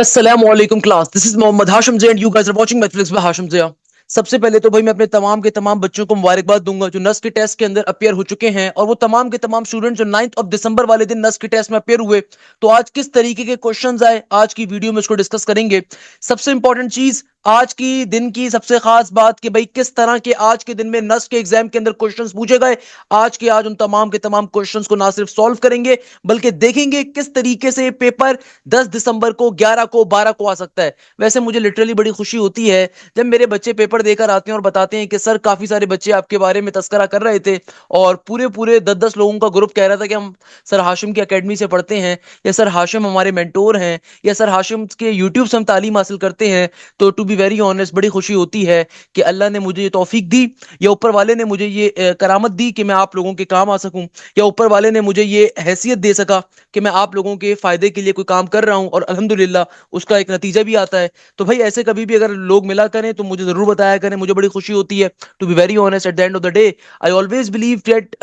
अस्सलामुअलैकुम class, this is Mohammad Hashim Zain, you guys are watching mathematics by Hashim Zia. सबसे पहले तो भाई मैं अपने तमाम के तमाम बच्चों को मुबारकबाद दूंगा जो नस के टेस्ट के अंदर अपियर हो चुके हैं, और वो तमाम के तमाम स्टूडेंट जो 9th ऑफ दिसंबर वाले दिन नस के टेस्ट में अपियर हुए। तो आज किस तरीके के क्वेश्चंस आए आज की वीडियो में उसको डिस्कस करेंगे। सबसे इंपॉर्टेंट चीज आज की दिन की सबसे खास बात कि भाई किस तरह के आज के दिन में नस के एग्जाम के अंदर क्वेश्चंस पूछे गए। आज उन तमाम के तमाम क्वेश्चंस को ना सिर्फ सॉल्व करेंगे बल्कि देखेंगे किस तरीके से पेपर 10 दिसंबर को, 11 को, 12 को आ सकता है। वैसे मुझे लिटरली बड़ी खुशी होती है जब मेरे बच्चे पेपर देकर आते हैं और बताते हैं कि सर काफी सारे बच्चे आपके बारे में तस्करा कर रहे थे, और पूरे पूरे 10-10 लोगों का ग्रुप कह रहा था कि हम सर हाशिम की एकेडमी से पढ़ते हैं, या सर हाशिम हमारे मेंटोर हैं, या सर हाशिम के यूट्यूब से हम तालीम हासिल करते हैं। तो टू बी वेरी ऑनेस्ट बड़ी खुशी होती है कि अल्लाह ने मुझे ये तौफीक दी, या ऊपर वाले ने मुझे ये करामत दी कि मैं आप लोगों के काम आ सकूं, या ऊपर वाले ने मुझे ये हैसियत दे सका कि मैं आप लोगों के फायदे के लिए कोई काम कर रहा हूं, और अल्हम्दुलिल्लाह उसका एक नतीजा भी आता है। तो भाई ऐसे कभी भी अगर लोग मिला करें तो मुझे जरूर बताया करें, मुझे बड़ी खुशी होती है। To be very honest, at the end of the day I always believe that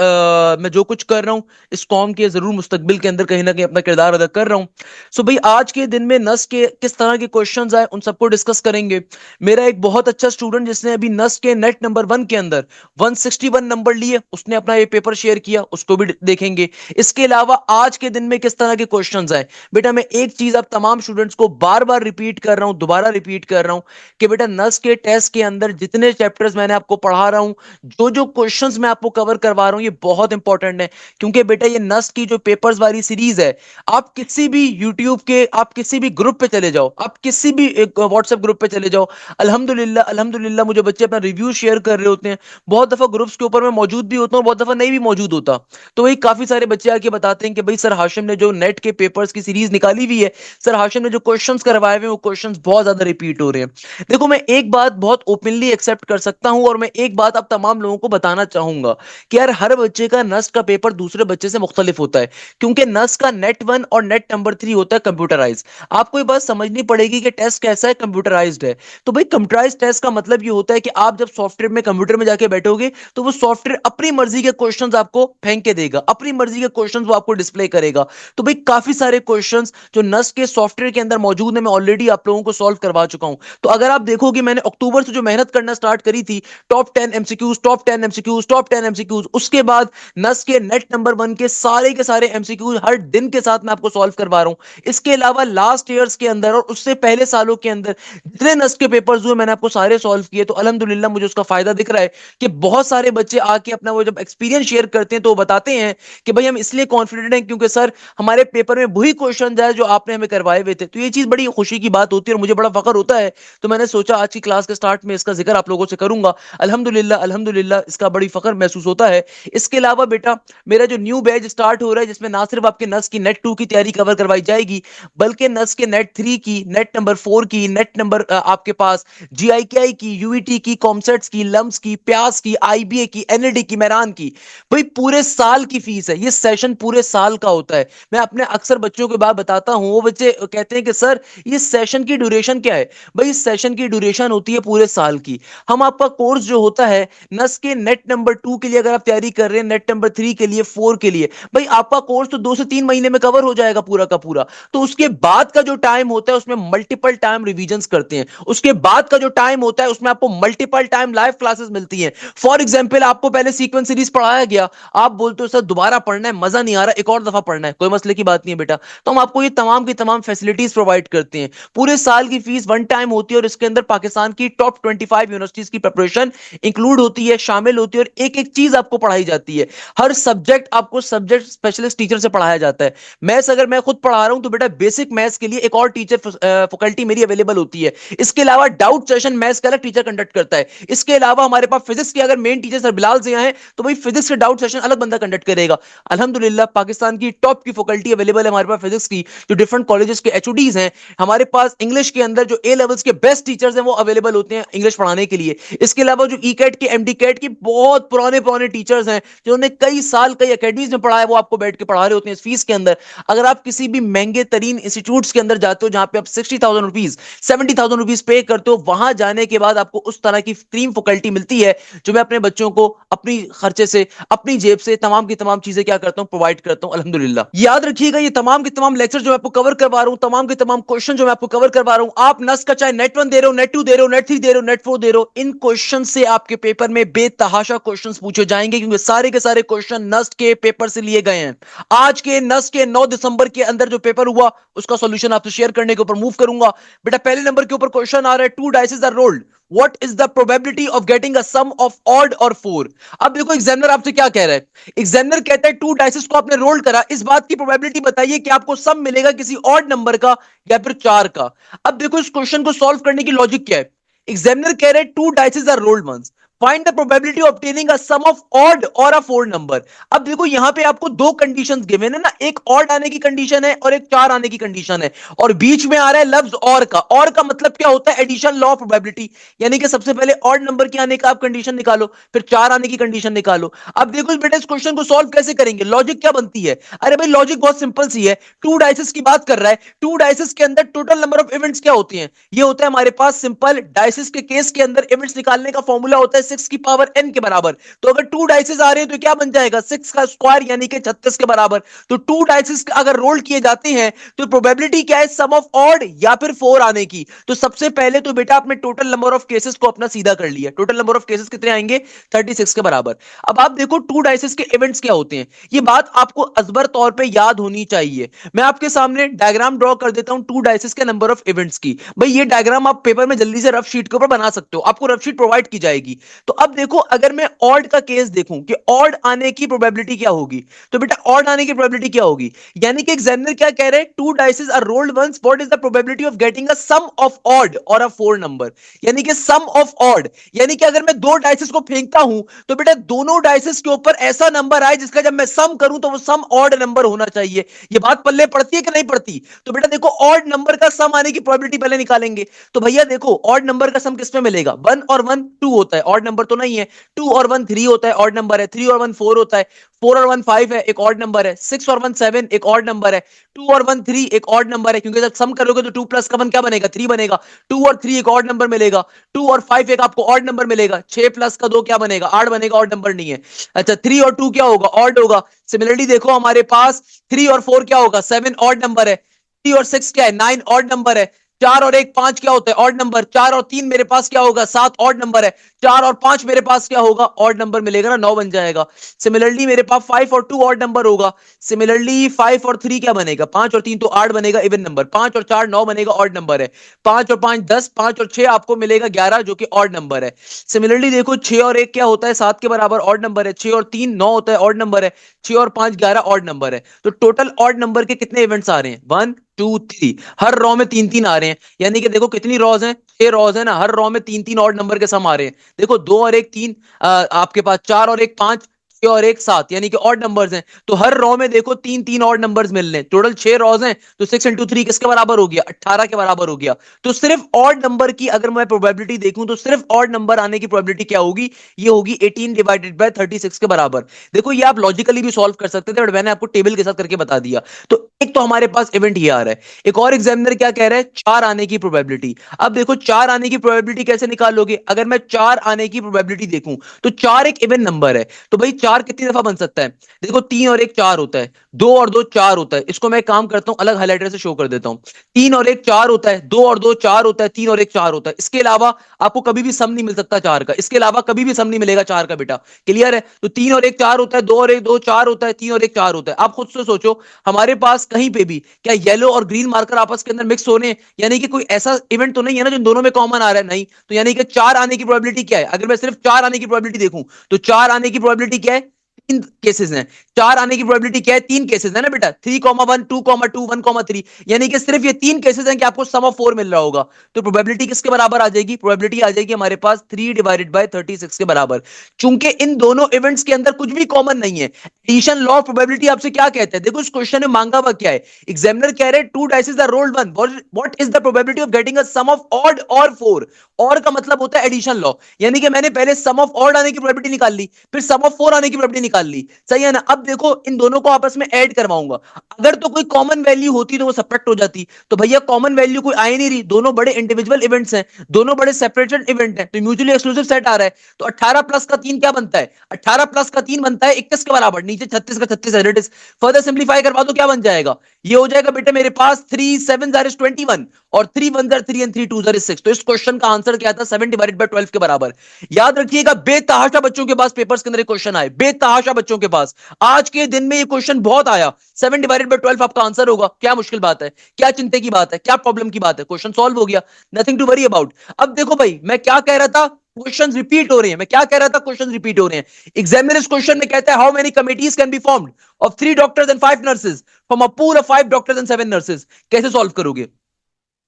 मैं जो कुछ कर रहा हूं इस कौम के जरूर मुस्तकबिल के अंदर कहीं ना कहीं अपना किरदार अदा कर रहा हूं। सो भाई आज के दिन में नस के किस तरह के क्वेश्चंस आए उन सबको डिस्कस करेंगे। मेरा एक बहुत अच्छा स्टूडेंट जिसने अभी नस के नेट नंबर 1 के अंदर 161 नंबर लिए, उसने अपना ये पेपर शेयर किया, उसको भी देखेंगे। इसके अलावा आज के दिन में किस तरह के क्वेश्चंस आए। बेटा मैं एक चीज आप तमाम स्टूडेंट्स को बार बार रिपीट कर रहा हूं, दोबारा रिपीट कर रहा हूं कि बेटा नस के टेस्ट के अंदर जितने चैप्टर्स मैंने आपको पढ़ा रहा हूं, जो जो क्वेश्चंस मैं आपको कवर करवा रहा हूं, ये बहुत इंपॉर्टेंट है। क्योंकि बेटा ये नस की जो पेपर्स वाली सीरीज है, आप किसी भी यूट्यूब के, आप किसी भी ग्रुप पे चले जाओ, आप किसी भी व्हाट्सएप ग्रुप पे चले जाओ, अल्हम्दुलिल्लाह अल्हम्दुलिल्लाह मुझे बच्चे अपना रिव्यू शेयर कर रहे होते हैं। बहुत दफा ग्रुप्स के ऊपर मैं मौजूद भी होता हूँ, बहुत दफा नहीं भी मौजूद होता। तो वही काफी सारे बच्चे आके बताते हैं कि भाई सर हाशिम ने जो नेट के पेपर्स की सीरीज निकाली हुई है, सर हाशिम ने जो क्वेश्चंस करवाए हुए हैं वो क्वेश्चंस बहुत ज्यादा रिपीट हो रहे हैं। देखो मैं एक बात बहुत ओपनली एक्सेप्ट कर सकता हूं, और मैं एक बात आप तमाम लोगों को बताना चाहूंगा कि यार हर बच्चे का नस्ट का पेपर दूसरे बच्चे से मुख्तलिफ होता है। क्योंकि नस्ट का नेट 1 और नेट नंबर 3 होता है कंप्यूटराइज। आपको ये बात समझनी पड़ेगी कि टेस्ट कैसा है, कंप्यूटराइज्ड है। तो भाई कंप्यूटराइज टेस्ट का मतलब ये होता है कि आप जब सॉफ्टवेयर में, कंप्यूटर में जाके बैठोगे तो वो सॉफ्टवेयर अपनी मर्जी के क्वेश्चंस आपको फेंक के देगा, अपनी मर्जी के क्वेश्चंस वो आपको डिस्प्ले करेगा। तो भाई काफी सारे क्वेश्चंस जो नस के सॉफ्टवेयर के अंदर मौजूद है मैं ऑलरेडी आप लोगों को सॉल्व करवा चुका हूं। तो अगर आप देखोगे मैंने अक्टूबर से जो मेहनत करना स्टार्ट करी थी, top 10 MCQs, top 10 MCQs, top 10 MCQs, उसके बाद नस के नेट नंबर 1 के सारे एमसीक्यूज हर दिन के साथ मैं आपको सॉल्व करवा रहा हूं। इसके अलावा लास्ट ईयर्स के अंदर और उससे पहले सालों के अंदर जितने नस के पेपर्स हुए मैंने आपको सारे सॉल्व किए। तो अल्हम्दुलिल्लाह मुझे उसका फायदा दिख रहा है कि बहुत सारे बच्चे आके अपना वो जब एक्सपीरियंस शेयर करते हैं तो वो बताते हैं कि भाई हम इसलिए कॉन्फिडेंट हैं क्योंकि सर हमारे पेपर में वही क्वेश्चन है जो आपने हमें करवाए हुए थे। तो ये चीज बड़ी खुशी की बात होती है और मुझे बड़ा फख्र होता है। तो मैंने सोचा आज की क्लास के स्टार्ट में इसका जिक्र आप लोगों से करूंगा। अल्हम्दुलिल्लाह अल्हम्दुलिल्लाह इसका बड़ी फख्र महसूस होता है। इसके अलावा बेटा मेरा जो न्यू बैच स्टार्ट हो रहा है जिसमें ना सिर्फ आपके नस की नेट 2 की तैयारी कवर करवाई जाएगी, बल्कि नस के नेट 3 की, नेट नंबर 4 की, नेट नंबर आपके पास जीआईकेआई की, यूईटी की, कॉमसेट्स की, लम्स की, प्यास की, आईबीए की, एनएडी की, मेरान की। भाई पूरे साल की फीस है, ये सेशन पूरे साल का होता है। मैं अपने अक्सर बच्चों के बाद बताता हूं, वो बच्चे कहते हैं कि सर ये सेशन की ड्यूरेशन क्या है। भाई इस सेशन की ड्यूरेशन होती है पूरे साल की। हम आपका कोर्स जो होता है नस के नेट नंबर 2 के लिए अगर आप तैयारी कर रहे हैं, नेट नंबर 3 के लिए, 4 के लिए, भाई आपका कोर्स तो 2 से 3 महीने में कवर हो जाएगा पूरा का पूरा। तो उसके बाद का जो टाइम होता है उसमें मल्टीपल टाइम रिवीजन करते हैं। उसके बाद का जो टाइम होता है उसमें आपको मल्टीपल टाइम लाइव क्लासेस मिलती हैं। फॉर एग्जाम्पल आपको पहले सीक्वेंस सीरीज पढ़ाया गया, आप बोलते हो सर दोबारा पढ़ना है, मजा नहीं आ रहा, एक और दफा पढ़ना है, कोई मसले की बात नहीं है बेटा। तो हम आपको ये तमाम की तमाम फैसिलिटीज प्रोवाइड करते हैं। पूरे साल की फीस वन टाइम होती है और इसके अंदर पाकिस्तान की टॉप 25 यूनिवर्सिटीज की प्रिपरेशन इंक्लूड होती है, शामिल होती है, और एक एक चीज आपको पढ़ाई जाती है। हर सब्जेक्ट आपको सब्जेक्ट स्पेशलिस्ट टीचर से पढ़ाया जाता है। मैथ्स अगर मैं खुद पढ़ा रहा हूं तो बेटा बेसिक मैथ्स के लिए एक और टीचर फैकल्टी मेरी अवेलेबल होती है। इसके अलावा डाउट सेशन मैथ्स का अलग टीचर कंडक्ट करता है। इसके अलावा हमारे पास फिजिक्स के अगर मेन टीचर सर बिलाल से हैं तो भाई फिजिक्स के डाउट सेशन अलग बंदा कंडक्ट करेगा। अल्हम्दुलिल्लाह पाकिस्तान की टॉप की फैकल्टी अवेलेबल है हमारे पास फिजिक्स की, जो डिफरेंट कॉलेजेस के एचओडीज हैं। हमारे पास इंग्लिश के अंदर जो ए लेवल्स के बेस्ट टीचर्स हैं वो अवेलेबल होते हैं इंग्लिश पढ़ाने के लिए। इसके अलावा जो ई कैट के, एमडी कैट की बहुत पुराने पुराने टीचर्स हैं जिन्होंने कई साल कई अकेडमीज में पढ़ा है, वो आपको बैठ के पढ़ा रहे होते हैं इस फीस के अंदर। अगर आप किसी भी महंगे तरीन इंस्टीट्यूट्स के अंदर जाते हो जहां पे आप 60,000 रुपीज, 70,000 फीस पे करते हो, वहां जाने के बाद आपको उस तरह की क्रीम फैकल्टी मिलती है जो मैं अपने बच्चों को अपनी खर्चे से, अपनी जेब से तमाम की तमाम चीजें क्या करता हूं, प्रोवाइड करता हूं अल्हम्दुलिल्लाह। याद रखिएगा ये तमाम के तमाम लेक्चर जो मैं आपको कवर करवा रहा हूं, तमाम के तमाम क्वेश्चन जो मैं आपको कवर करवा रहा हूं, आप नस का चाहे नेट 1 दे रहे हो, नेट 2 दे रहे हो, नेट 3 दे रहे हो, नेट 4 दे रहे हो, इन क्वेश्चन से आपके पेपर में बेतहाशा क्वेश्चन पूछे जाएंगे, क्योंकि सारे के सारे क्वेश्चन नस्ट के पेपर से लिए गए हैं। आज के नस्ट के 9 दिसंबर के अंदर जो पेपर हुआ उसका सॉल्यूशन आपसे शेयर करने के ऊपर मूव करूंगा। बेटा पहले नंबर के ऊपर क्वेश्चन आ रहा है, two dices are rolled, what is the probability of getting a sum of odd और फोर। अब देखो एग्जामिनर आपसे क्या कह रहा है, एग्जामिनर कहता है टू डाइसेस को आपने रोल करा, इस बात की प्रोबेबिलिटी बताइए कि आपको सम मिलेगा किसी ऑड नंबर का या फिर चार का। अब देखो इस क्वेश्चन को सॉल्व करने की लॉजिक क्या है, एग्जामिनर कह रहे हैं two dices are rolled once, find the probability of obtaining a sum of odd और अ फोर नंबर। अब देखो यहां पे आपको दो कंडीशंस गिवन है ना, एक ऑड आने की कंडीशन है और एक चार आने की कंडीशन है, और बीच में आ रहा है लफ्ज और का मतलब क्या होता है, एडिशन लॉ ऑफ प्रोबेबिलिटी, यानी कि सबसे पहले ऑड नंबर के आने का आप कंडीशन निकालो, फिर चार आने की कंडीशन निकालो। अब देखो इस बेटे इस क्वेश्चन को सॉल्व कैसे करेंगे, लॉजिक क्या बनती है, अरे भाई लॉजिक बहुत सिंपल सी है, टू डाइसेस की बात कर रहा है, टू डाइसेस के अंदर टोटल नंबर ऑफ इवेंट्स क्या होते हैं, ये होता है हमारे पास सिंपल डाइसेस के केस के अंदर इवेंट्स निकालने का फॉर्मूला होता है 6 की पावर n के बराबर। तो अगर टू डाइसेस आ रहे हैं तो क्या बन जाएगा, 6 का स्क्वायर यानी कि 36 के बराबर। तो टू डाइसेस अगर रोल किए जाते हैं तो प्रोबेबिलिटी क्या है, सम ऑफ ऑड या फिर फोर आने की। तो सबसे पहले तो बेटा आपने टोटल नंबर ऑफ केसेस को अपना सीधा कर लिया, टोटल नंबर ऑफ केसेस कितने आएंगे, 36 के बराबर। अब आप देखो टू डाइसेस के इवेंट्स क्या होते हैं, ये बात आपको अजबर तौर पे याद होनी चाहिए। मैं आपके सामने डायग्राम ड्रॉ कर देता हूं टू डाइसेस के नंबर ऑफ इवेंट्स की, भाई ये डायग्राम आप पेपर में जल्दी से रफ शीट के ऊपर बना सकते हो, आपको रफ शीट प्रोवाइड की जाएगी। तो अब देखो अगर मैं ऑड का केस देखूं कि ऑड आने की प्रोबेबिलिटी क्या होगी, तो बेटा ऑड आने की प्रोबेबिलिटी क्या होगी, यानी कि एग्जामिनर क्या कह रहे हैं, two dices are rolled once, what is the probability of getting a sum of odd और अ फोर नंबर, यानी कि सम ऑफ ऑड, यानी कि अगर मैं दो डाइसेस को फेंकता हूं तो बेटा दोनों डाइसेस के ऊपर ऐसा नंबर आए जिसका जब मैं सम करूं तो वो सम ऑड नंबर होना चाहिए। ये बात पल्ले पड़ती है कि नहीं पड़ती, तो बेटा देखो ऑड नंबर का सम आने की प्रोबेबिलिटी पहले निकालेंगे। तो भैया देखो ऑड नंबर का सम किसमें मिलेगा, वन और वन टू होता है, ऑड नंबर तो नहीं है, टू और वन थ्री होता है, ऑड नंबर है, थ्री और वन फोर होता है, फोर और वन फाइव है, एक ऑड नंबर है, सिक्स और वन सेवन एक ऑड नंबर है, टू और वन थ्री एक ऑड नंबर है, क्योंकि जब सम करोगे तो टू प्लस का वन क्या बनेगा, थ्री बनेगा, टू और थ्री एक ऑड नंबर मिलेगा, टू और फाइव एक आपको ऑड नंबर मिलेगा, छह प्लस का दो क्या बनेगा, आठ बनेगा, ऑड नंबर नहीं है। अच्छा थ्री और टू क्या होगा, ऑड होगा। सिमिलरली देखो हमारे पास थ्री और फोर क्या होगा, सेवन ऑड नंबर है, थ्री और सिक्स क्या है, नाइन ऑड नंबर है, चार और एक पांच क्या होता है, ऑड नंबर, चार और तीन मेरे पास क्या होगा, सात ऑड नंबर है, चार और पांच मेरे पास क्या होगा, ऑड नंबर मिलेगा ना, नौ बन जाएगा। सिमिलरली मेरे पास फाइव और टू ऑड नंबर होगा, सिमिलरली फाइव और थ्री क्या बनेगा, पांच और तीन तो आठ बनेगा, इवन नंबर, पांच और चार नौ बनेगा, ऑड नंबर है, पांच और पांच दस, पांच और छह आपको मिलेगा 11 जो कि ऑड नंबर है। सिमिलरली देखो छह और एक क्या होता है, सात के बराबर, ऑड नंबर है, छह और तीन नौ होता है, ऑड नंबर है, छह और पांच 11 ऑड नंबर है। तो टोटल ऑड नंबर के कितने इवेंट्स आ रहे हैं, वन टू थ्री, हर रो में तीन तीन आ रहे हैं, यानी कि देखो कितनी रोज हैं, छह रोज है ना, हर रो में तीन तीन ऑड नंबर के सम आ रहे हैं। देखो दो और एक तीन, आपके पास चार और एक पांच, छह और एक सात, यानी कि ऑड नंबर्स हैं, तो हर रो में देखो तीन तीन ऑड नंबर्स मिल रहे हैं, टोटल छह रोज हैं, तो सिक्स इंटू थ्री किसके बराबर हो गया, 18 के बराबर हो गया। तो सिर्फ ऑड नंबर की अगर मैं प्रोबेबिलिटी देखूं तो सिर्फ ऑड नंबर आने की प्रोबेबिलिटी क्या होगी, ये होगी 18 डिवाइडेड बाय 36 के बराबर। देखो ये आप लॉजिकली भी सॉल्व कर सकते थे, बट मैंने आपको टेबल के साथ करके बता दिया। तो एक तो हमारे पास इवेंट ये आ रहा है, एक और एग्जामिनर क्या कह रहा है, चार आने की प्रोबेबिलिटी। अब देखो चार आने की प्रोबेबिलिटी कैसे निकालोगे, अगर मैं चार आने की प्रोबेबिलिटी देखूं तो चार एक इवन नंबर है, तो भाई चार कितनी दफा बन सकता है, देखो तीन और एक चार होता है, दो और दो चार होता है, इसको मैं काम करता हूं अलग हाइलाइटर से शो कर देता हूं, तीन और एक चार होता है, दो और दो चार होता है, तीन और एक चार होता है, इसके अलावा आपको कभी भी सम नहीं मिल सकता चार का, इसके अलावा कभी भी सम नहीं मिलेगा चार का बेटा, क्लियर है। तो तीन और एक चार होता है, दो और एक दो चार होता है, तीन और एक चार होता है। आप खुद से सोचो हमारे पास कहीं पे भी क्या येलो और ग्रीन मार्कर आपस के अंदर मिक्स होने, यानी कि कोई ऐसा इवेंट तो नहीं है ना जो दोनों में कॉमन आ रहा है, नहीं, तो यानी कि चार आने की प्रोबेबिलिटी क्या है, अगर मैं सिर्फ चार आने की प्रोबेबिलिटी देखूं तो चार आने की प्रोबेबिलिटी क्या है, तीन केसेस हैं, चार आने की प्रोबेबिलिटी क्या है, तीन केसेस है ना बेटा, 3,1 2,2 1,3, यानी कि सिर्फ ये तीन केसेस हैं कि आपको सम ऑफ फोर मिल रहा होगा। तो प्रोबेबिलिटी किसके बराबर आ जाएगी, प्रोबेबिलिटी आ जाएगी हमारे पास 3 डिवाइडेड बाय 36 के बराबर। चूंकि इन दोनों इवेंट्स के अंदर कुछ भी कॉमन नहीं है, एडिशन लॉ ऑफ प्रोबेबिलिटी आपसे क्या कहता है, देखो इस क्वेश्चन में मांगा हुआ क्या है, एग्जामिनर कह रहे हैं two dices are rolled one, what is the probability of getting a sum of odd और फोर। और का मतलब होता है एडिशन लॉ, यानी कि मैंने पहले सम ऑफ ऑड आने की प्रोबेबिलिटी निकाल ली, फिर सम ऑफ फोर आने की प्रोबेबिलिटी निकाल निकाल ली, सही है ना। अब देखो इन दोनों को आपस में ऐड करवाऊंगा, अगर तो कोई कॉमन वैल्यू होती तो वो सब्ट्रैक्ट हो जाती, तो भैया कॉमन वैल्यू कोई आ ही नहीं रही, दोनों बड़े इंडिविजुअल इवेंट्स हैं, दोनों बड़े सेपरेटेड इवेंट हैं, तो म्यूचुअली एक्सक्लूसिव सेट आ रहा है। तो 18 प्लस का 3 क्या बनता है, 18 प्लस का 3 बनता है 21 के बराबर, नीचे 36 का 36 है, इट इज फर्दर सिंप्लीफाई करवा दो, क्या बन जाएगा, ये हो जाएगा बेटे मेरे पास 3 7 इज 21 और 3 1 3 एंड 3 2 इज 6। तो इस क्वेश्चन का आंसर क्या था, 7 डिवाइडेड बाय 12 के बराबर। याद रखिएगा, बेतहाशा बच्चों के पास पेपर्स के अंदर क्वेश्चन आए, बेतहाशा बच्चों के पास आज के दिन में ये क्वेश्चन बहुत आया। 7 डिवाइडेड बाय 12 आपका आंसर होगा, क्या मुश्किल बात है, क्या चिंता की बात है, क्या प्रॉब्लम की बात है, क्वेश्चन सॉल्व हो गया, नथिंग टू वरी अबाउट। अब देखो भाई, मैं क्या कह रहा था, क्वेश्चंस रिपीट हो रहे हैं, मैं क्या कह रहा था, क्वेश्चंस रिपीट हो रहे हैं। एग्जामिनर इस क्वेश्चन में कहता है how many committees can be formed of 3 doctors and 5 nurses from a pool of 5 doctors and 7 nurses, कैसे सॉल्व करोगे।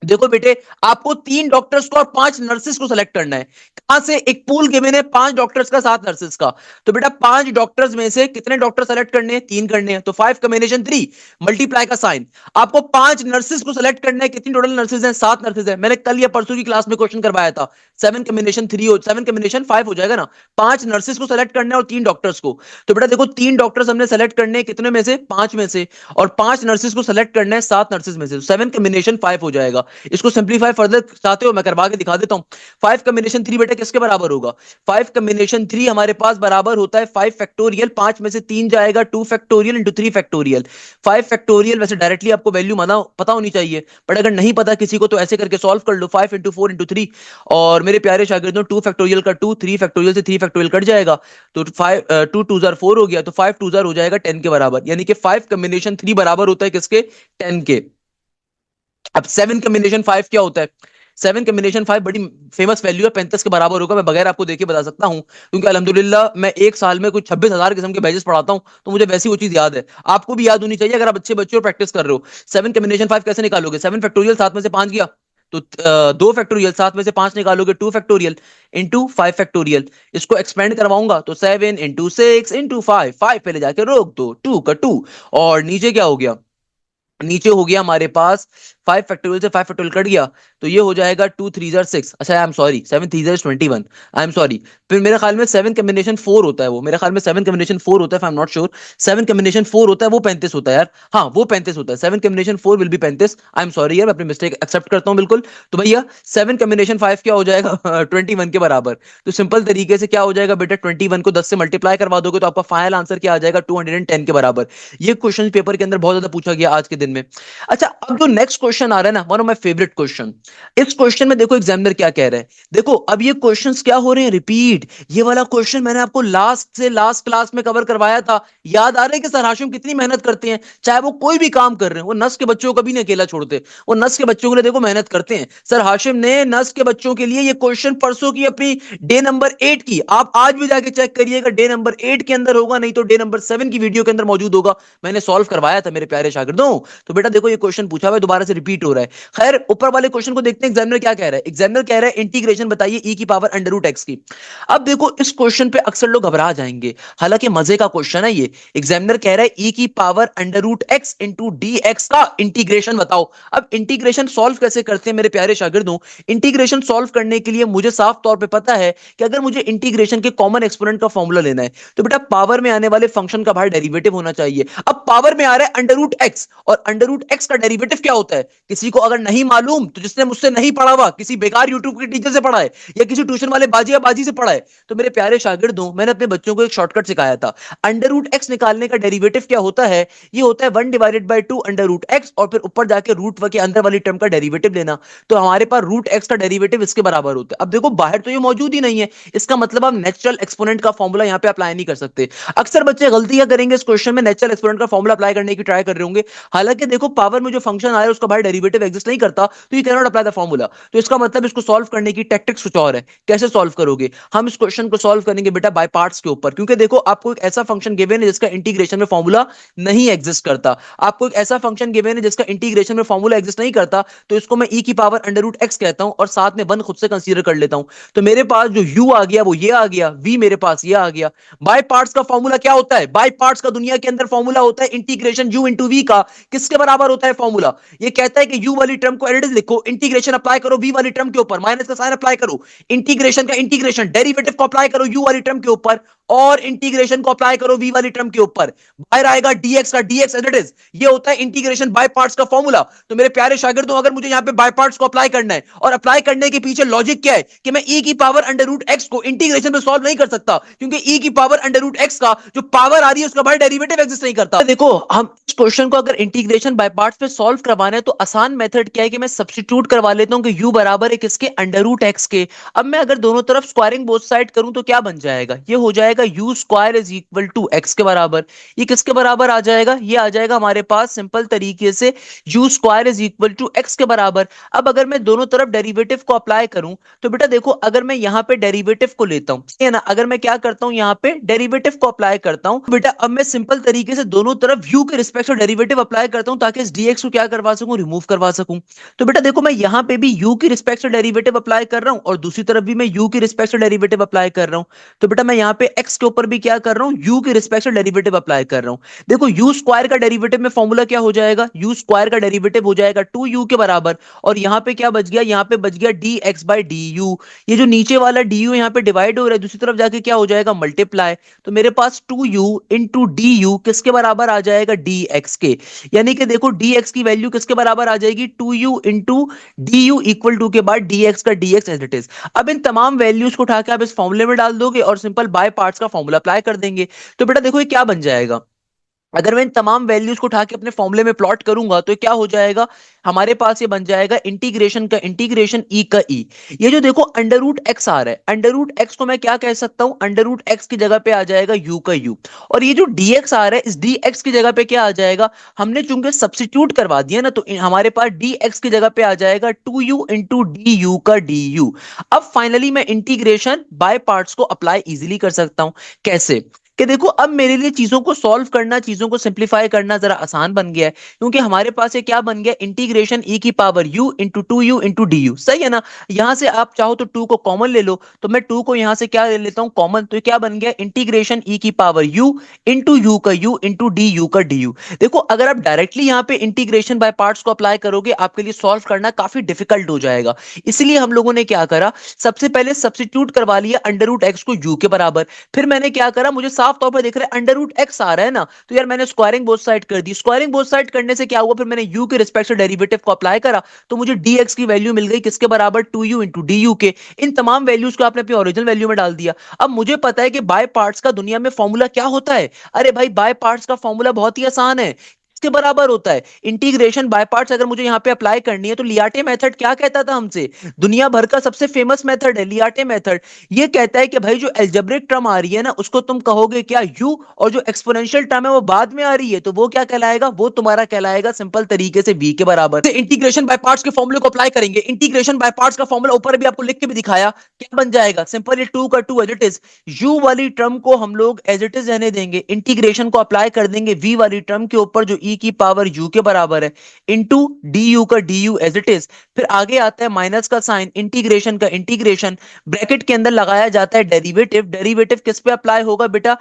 देखो बेटे, आपको 3 डॉक्टर्स को और 5 नर्सेस को सिलेक्ट करना है, कहां से, एक पूल गिवन है 5 डॉक्टर्स का 7 नर्सेस का, तो बेटा 5 डॉक्टर्स में से कितने डॉक्टर सेलेक्ट करने हैं, 3 करने हैं, तो 5 कॉम्बिनेशन 3 मल्टीप्लाई का साइन। आपको 5 नर्सेस को सिलेक्ट करना है, कितनी टोटल नर्सेस हैं, 7 नर्सेस हैं, मैंने कल या परसों की क्लास में क्वेश्चन करवाया था, 7 कॉम्बिनेशन 3 हो 7 कॉम्बिनेशन 5 हो जाएगा ना, 5 नर्सेस को सिलेक्ट करना है और 3 डॉक्टर्स को, तो बेटा देखो 3 डॉक्टर्स हमने सेलेक्ट करने हैं कितने में से, 5 में से, और 5 नर्सेस को सिलेक्ट करना है 7 नर्सेस में से, 7 कॉम्बिनेशन 5 हो जाएगा। इसको सिंप्लीफाई फर्दर चाहते हो, मैं करवा के दिखा देता हूं। 5 कॉम्बिनेशन 3 बेटा किसके बराबर होगा, 5 कॉम्बिनेशन 3 हमारे पास बराबर होता है 5 फैक्टोरियल, 5 में से 3 जाएगा 2 फैक्टोरियल इंटू 3 फैक्टोरियल। 5 फैक्टोरियल वैसे डायरेक्टली आपको वैल्यू माना पता होनी चाहिए, बट अगर नहीं पता किसी को तो ऐसे करके सॉल्व कर लो, 5 इंटू 4 इंटू 3, और मेरे प्यारे शागिर्दों 2 फैक्टोरियल का 2, 3 फैक्टोरियल से 3 फैक्टोरियल कट जाएगा, तो 5 2 2 जार 4 हो गया, तो 5 2 जार हो जाएगा 10 के बराबर, यानी कि 5 कॉम्बिनेशन 3 बराबर होता है किसके, 10 के। अब 7 कॉम्बिनेशन 5 क्या होता है, 7 कॉम्बिनेशन 5 बड़ी फेमस वैल्यू है, 35 के बराबर होगा, मैं बगैर आपको देखे बता सकता हूं, क्योंकि अल्हम्दुलिल्लाह मैं एक साल में कुछ 26,000 किस्म के बैचेस पढ़ाता हूं, तो मुझे वैसी वो चीज याद है, आपको भी याद होनी चाहिए अगर आप अच्छे बच्चे और प्रैक्टिस कर रहे हो। 7 कॉम्बिनेशन 5 कैसे निकालोगे, 7 फैक्टोरियल 7 में से 5 गया, तो 2 फैक्टोरियल 7 में से 5 निकालोगे, 2 फैक्टोरियल इंटू 5 फैक्टोरियल, इसको एक्सपेंड करवाऊंगा तो 7 इंटू 6 इंटू 5, 5 पहले जाके रोक दो, 2 का 2, और नीचे क्या हो गया, नीचे हो गया हमारे पास 5 फैक्टोरियल से 5 फैक्टोरियल कट गया, तो ये हो जाएगा 2 3 जार 6, अच्छा I am sorry 7 3 jar 21, I am sorry. फिर मेरे ख्याल में 7 कॉम्बिनेशन 4 होता है, वो मेरे ख्याल में 7 कॉम्बिनेशन 4 होता है, I am not sure, 7 combination 4 होता है वो 35 होता है यार, हाँ वो 35 होता है, 7 combination 4 will be 35, I am sorry यार, मैं अपनी मिस्टेक एक्सेप्ट करता हूं बिल्कुल। तो भैया 7 कॉम्बिनेशन 5 क्या हो जाएगा 21 के बराबर, तो सिंपल तरीके से क्या हो जाएगा बेटा, 21 को 10 से मल्टीप्लाई करवा दोगे तो आपका फाइनल आंसर क्या आ जाएगा, 210 के बराबर। ये क्वेश्चन पेपर के अंदर बहुत ज्यादा पूछा गया आज के दिन में। अच्छा, अब जो नेक्स्ट क्वेश्चन आ रहा है ना, one of my favourite question, इस क्वेश्चन में देखो एग्जामिनर क्या कह रहा है, देखो अब ये क्वेश्चंस क्या हो रहे हैं, रिपीट। ये वाला क्वेश्चन मैंने आपको लास्ट से लास्ट क्लास में कवर करवाया था, याद आ रहा है कि सर हाशिम कितनी मेहनत करते हैं, चाहे वो कोई भी काम कर रहे हैं, वो नस के बच्चों को भी नहीं अकेला छोड़ते, वो नस के बच्चों के लिए देखो मेहनत करते हैं। सर हाशिम ने नस के बच्चों के लिए ये क्वेश्चन परसों की अपनी डे नंबर 8 की, आप आज भी जाके चेक करिएगा, डे नंबर 8 के अंदर होगा, नहीं तो डे नंबर 7 की वीडियो के अंदर मौजूद होगा, मैंने सॉल्व करवाया था मेरे प्यारे शागिर्दों। तो बेटा देखो ये क्वेश्चन पूछा हुआ है, दोबारा से रिपीट हो रहा है। खैर ऊपर वाले क्वेश्चन को देखते हैं एग्जामिनर क्या कह रहा है। एग्जामिनर कह रहा है इंटीग्रेशन बताइए ई की पावर अंडर रूट एक्स की। अब देखो इस क्वेश्चन पे अक्सर लोग घबरा जाएंगे, हालांकि मजे का क्वेश्चन है ये। एग्जामिनर कह रहा है ई की power under root x into d x का इंटीग्रेशन बताओ। अब इंटीग्रेशन सॉल्व कैसे करते हैं मेरे प्यारे शागिर्दों, इंटीग्रेशन सॉल्व करने के लिए मुझे साफ तौर पर पता है कि अगर मुझे इंटीग्रेशन के कॉमन एक्सपोनेंट का फॉर्मूला लेना है तो बेटा पावर में आने वाले फंक्शन का बाहर डेरिवेटिव होना चाहिए। अब पावर में आ रहा है अंडर रूट एक्स, और अंडर रूट एक्स का डेरिवेटिव क्या होता है, किसी को अगर नहीं मालूम तो जिसने मुझसे नहीं पढ़ा हुआ, किसी बेकार यूट्यूब के टीचर से पढ़ा है या किसी ट्यूशन वाले बाजी या बाजी से पढ़ा है, तो मेरे प्यारे शागिर्दों मैंने अपने बच्चों को एक शॉर्टकट सिखाया था। अंडर रूट एक्स निकालने का डेरिवेटिव क्या होता है, ये होता है 1 divided by 2 under root x, और फिर ऊपर जाके रूट के अंदर वाली टर्म का डेरिवेटिव लेना, तो हमारे पास रूट एक्स का डेरिवेटिव इसके बराबर होता है। अब देखो बाहर तो ये मौजूद ही नहीं है, इसका मतलब आप नेचुरल एक्सपोनेंट का फॉर्मूला यहां पे अप्लाई नहीं कर सकते। अक्सर बच्चे गलतियां करेंगे इस क्वेश्चन में, नेचुरल एक्सपोनेंट का फॉर्मूला अप्लाई करने की ट्राई कर रहे होंगे, हालांकि देखो पावर में जो फंक्शन आ रहा है उसका बाहर डेरिवेटिव एग्जिस्ट नहीं करता, तो you can not apply the formula. तो इसका मतलब इसको सॉल्व करने की टैक्टिक्स कुछ और है। कैसे सॉल्व करोगे, हम इस क्वेश्चन को सॉल्व करेंगे बेटा बाय पार्ट्स के ऊपर, क्योंकि देखो आपको एक ऐसा फंक्शन गिवन है जिसका इंटीग्रेशन में फॉर्मूला नहीं एग्जिस्ट करता, आपको एक ऐसा फंक्शन गिवन है जिसका इंटीग्रेशन में फॉर्मूला एग्जिस्ट नहीं करता, तो इसको मैं ई की पावर अंडर रूट एक्स कहता हूं और साथ में 1 खुद से कंसीडर कर लेता हूं। तो मेरे पास जो u आ गया वो ये आ गया, v मेरे पास ये आ गया। बाय पार्ट्स का फॉर्मूला क्या होता है, बाय पार्ट्स का दुनिया के अंदर फॉर्मूला होता है इंटीग्रेशन u इंटू वी का, किसके बराबर होता है फॉर्मूला, ये कहता है कि u वाली टर्म को एज इट इज लिखो, इंटीग्रेशन अप्लाई करो v वाली टर्म के ऊपर, माइनस का साइन अप्लाई करो, इंटीग्रेशन का इंटीग्रेशन डेरिवेटिव को अप्लाई करो u वाली टर्म के ऊपर, और इंटीग्रेशन को अप्लाई करो v वाली टर्म के ऊपर, बाहर आएगा dx का dx एज इट इज। ये होता है इंटीग्रेशन बाय पार्ट्स का फॉर्मूला। तो मेरे प्यारे शागिर्दों, अगर मुझे यहां पे बाय पार्ट्स को अप्लाई करना है, और अप्लाई करने के पीछे लॉजिक क्या है कि मैं e की पावर अंडर रूट एक्स को इंटीग्रेशन में सॉल्व नहीं कर सकता, क्योंकि e की पावर अंडर रूट एक्स का जो पावर आ रही है उसका बाहर डेरिवेटिव एग्जिस्ट नहीं करता। देखो, हम इस क्वेश्चन को अगर इंटीग्रेशन बाय पार्ट्स पे सॉल्व करवाना है तो आसान मेथड क्या है कि मैं सब्स्टिट्यूट करवा लेता हूं कि u बराबर है किसके, अंडर रूट एक्स के। अब मैं अगर दोनों तरफ स्क्वायरिंग बोथ साइड करूं तो क्या बन जाएगा, ये हो जाएगा u square is equal to x के बराबर। ये किसके बराबर आ जाएगा, ये आ जाएगा हमारे पास सिंपल तरीके से u square is equal to x के बराबर। अब अगर मैं दोनों तरफ डेरिवेटिव को अप्लाई करूं तो बेटा देखो, अगर मैं यहाँ पे डेरिवेटिव को लेता हूं, है ना, अगर मैं क्या करता हूं यहाँ पे डेरिवेटिव को अप्लाई करता हूं, बेटा अब मैं सिंपल तरीके से दोनों तरफ u के रिस्पेक्ट में डेरिवेटिव अप्लाई करता हूं ताकि इस dx को क्या करवा सकूं, रिमूव करवा सकूं। तो बेटा देखो, मैं यहाँ पे भी u की रिस्पेक्ट से डेरिवेटिव अप्लाई कर रहा हूं और दूसरी तरफ भी मैं u की रिस्पेक्ट से डेरिवेटिव अप्लाई कर रहा हूं। तो बेटा मैं यहाँ पे x के ऊपर भी क्या कर रहा हूं, u की रिस्पेक्ट से डेरिवेटिव अप्लाई कर रहा हूं। देखो, u स्क्वायर का डेरिवेटिव में फॉर्मूला क्या हो जाएगा, u स्क्वायर का डेरिवेटिव हो जाएगा 2u के बराबर, और यहाँ पे क्या बच गया, यहाँ पे बच गया dx बाई du। ये जो नीचे वाला du यहाँ पे डिवाइड हो रहा है, दूसरी तरफ जाके क्या हो जाएगा, मल्टीप्लाई। तो मेरे पास 2u इंटू du किसके बराबर आ जाएगा, dx के। यानी कि देखो, dx की वैल्यू किसके बराबर आ जाएगी, 2u into du equal to के बाद dx का dx एज इट इज। अब इन तमाम वैल्यूज को उठा के आप इस फॉर्मूले में डाल दोगे और सिंपल बाय पार्ट्स का फॉर्मूला अप्लाई कर देंगे। तो बेटा देखो, ये क्या बन जाएगा, अगर मैं इन तमाम वैल्यूज को उठा के अपने फॉर्मूले में प्लॉट करूंगा तो क्या हो जाएगा, हमारे पास ये बन जाएगा इंटीग्रेशन का इंटीग्रेशन e का e। ये जो देखो अंडर रूट एक्स आ रहा है, अंडर रूट एक्स को मैं क्या कह सकता हूं, अंडर रूट एक्स की जगह पे आ जाएगा u का u। और ये जो dx आ रहा है, इस dx की जगह पे क्या आ जाएगा, हमने चूंकि सब्स्टिट्यूट करवा दिया ना, तो हमारे पास dx की जगह पे आ जाएगा 2u इंटू du का du। अब फाइनली मैं इंटीग्रेशन बाय पार्ट्स को अप्लाई इजीली कर सकता हूं। कैसे, कि देखो, अब मेरे लिए चीजों को सॉल्व करना, चीजों को सिंप्लीफाई करना जरा आसान बन गया है, क्योंकि हमारे पास ये क्या बन गया, इंटीग्रेशन e की power u into 2u into du। सही है ना। यहां से आप चाहो तो 2 को कॉमन ले लो, तो मैं 2 को यहां से क्या ले लेता हूं, कॉमन। तो क्या बन गया, इंटीग्रेशन e की पावर u इंटू u का u इंटू du का du। देखो, अगर आप डायरेक्टली यहाँ पे इंटीग्रेशन बाय पार्ट्स को अप्लाई करोगे, आपके लिए सॉल्व करना काफी डिफिकल्ट हो जाएगा। इसलिए हम लोगों ने क्या करा, सबसे पहले सब्स्टिट्यूट करवा लिया अंडर रूट एक्स को u के बराबर। फिर मैंने क्या करा, मुझे साफ तौर पर दिख रहा है अंडर रूट एक्स आ रहा है ना, तो यार मैंने स्क्वायरिंग बोथ साइड कर दी। स्क्वायरिंग बोथ साइड करने से क्या हुआ, फिर मैंने u के रिस्पेक्ट से डेरिवेटिव को अप्लाई करा, तो मुझे dx की वैल्यू मिल गई किसके बराबर, 2u इंटू du के। इन तमाम वैल्यूज को आपने अपनी ओरिजिनल वैल्यू में डाल दिया। अब मुझे पता है कि बाय पार्ट्स का दुनिया में फॉर्मूला क्या होता है। अरे भाई, बाय पार्ट्स का फॉर्मूला बहुत ही आसान है, के बराबर होता है इंटीग्रेशन बाय पार्ट्स। अगर मुझे यहां पे अप्लाई करनी है तो लियाटे मेथड क्या कहता था हमसे, दुनिया भर का सबसे फेमस मेथड है लियाटे मेथड। ये कहता है कि भाई, जो एल्जेब्रिक टर्म आ रही है ना, उसको तुम कहोगे क्या, u, और जो एक्सपोनेंशियल टर्म है वो बाद में आ रही है, तो वो क्या कहलाएगा, वो तुम्हारा कहलाएगा सिंपल तरीके से v के बराबर। इंटीग्रेशन बाय पार्ट्स के फॉर्मूले को अप्लाई करेंगे, इंटीग्रेशन बाय पार्ट्स का फॉर्मूला ऊपर भी आपको लिख के भी दिखाया, क्या बन जाएगा, सिंपल 2 का 2 एज इट इज। u वाली टर्म को हम लोग एज इट इज रहने देंगे, इंटीग्रेशन को अप्लाई कर देंगे v वाली टर्म के ऊपर जो e की पावर u के बराबर है, इंटू du का du एज इट इज। फिर आगे आता है माइनस का साइन, इंटीग्रेशन का इंटीग्रेशन, ब्रैकेट के अंदर लगाया जाता है डेरिवेटिव। डेरिवेटिव किस पे अप्लाई होगा बेटा,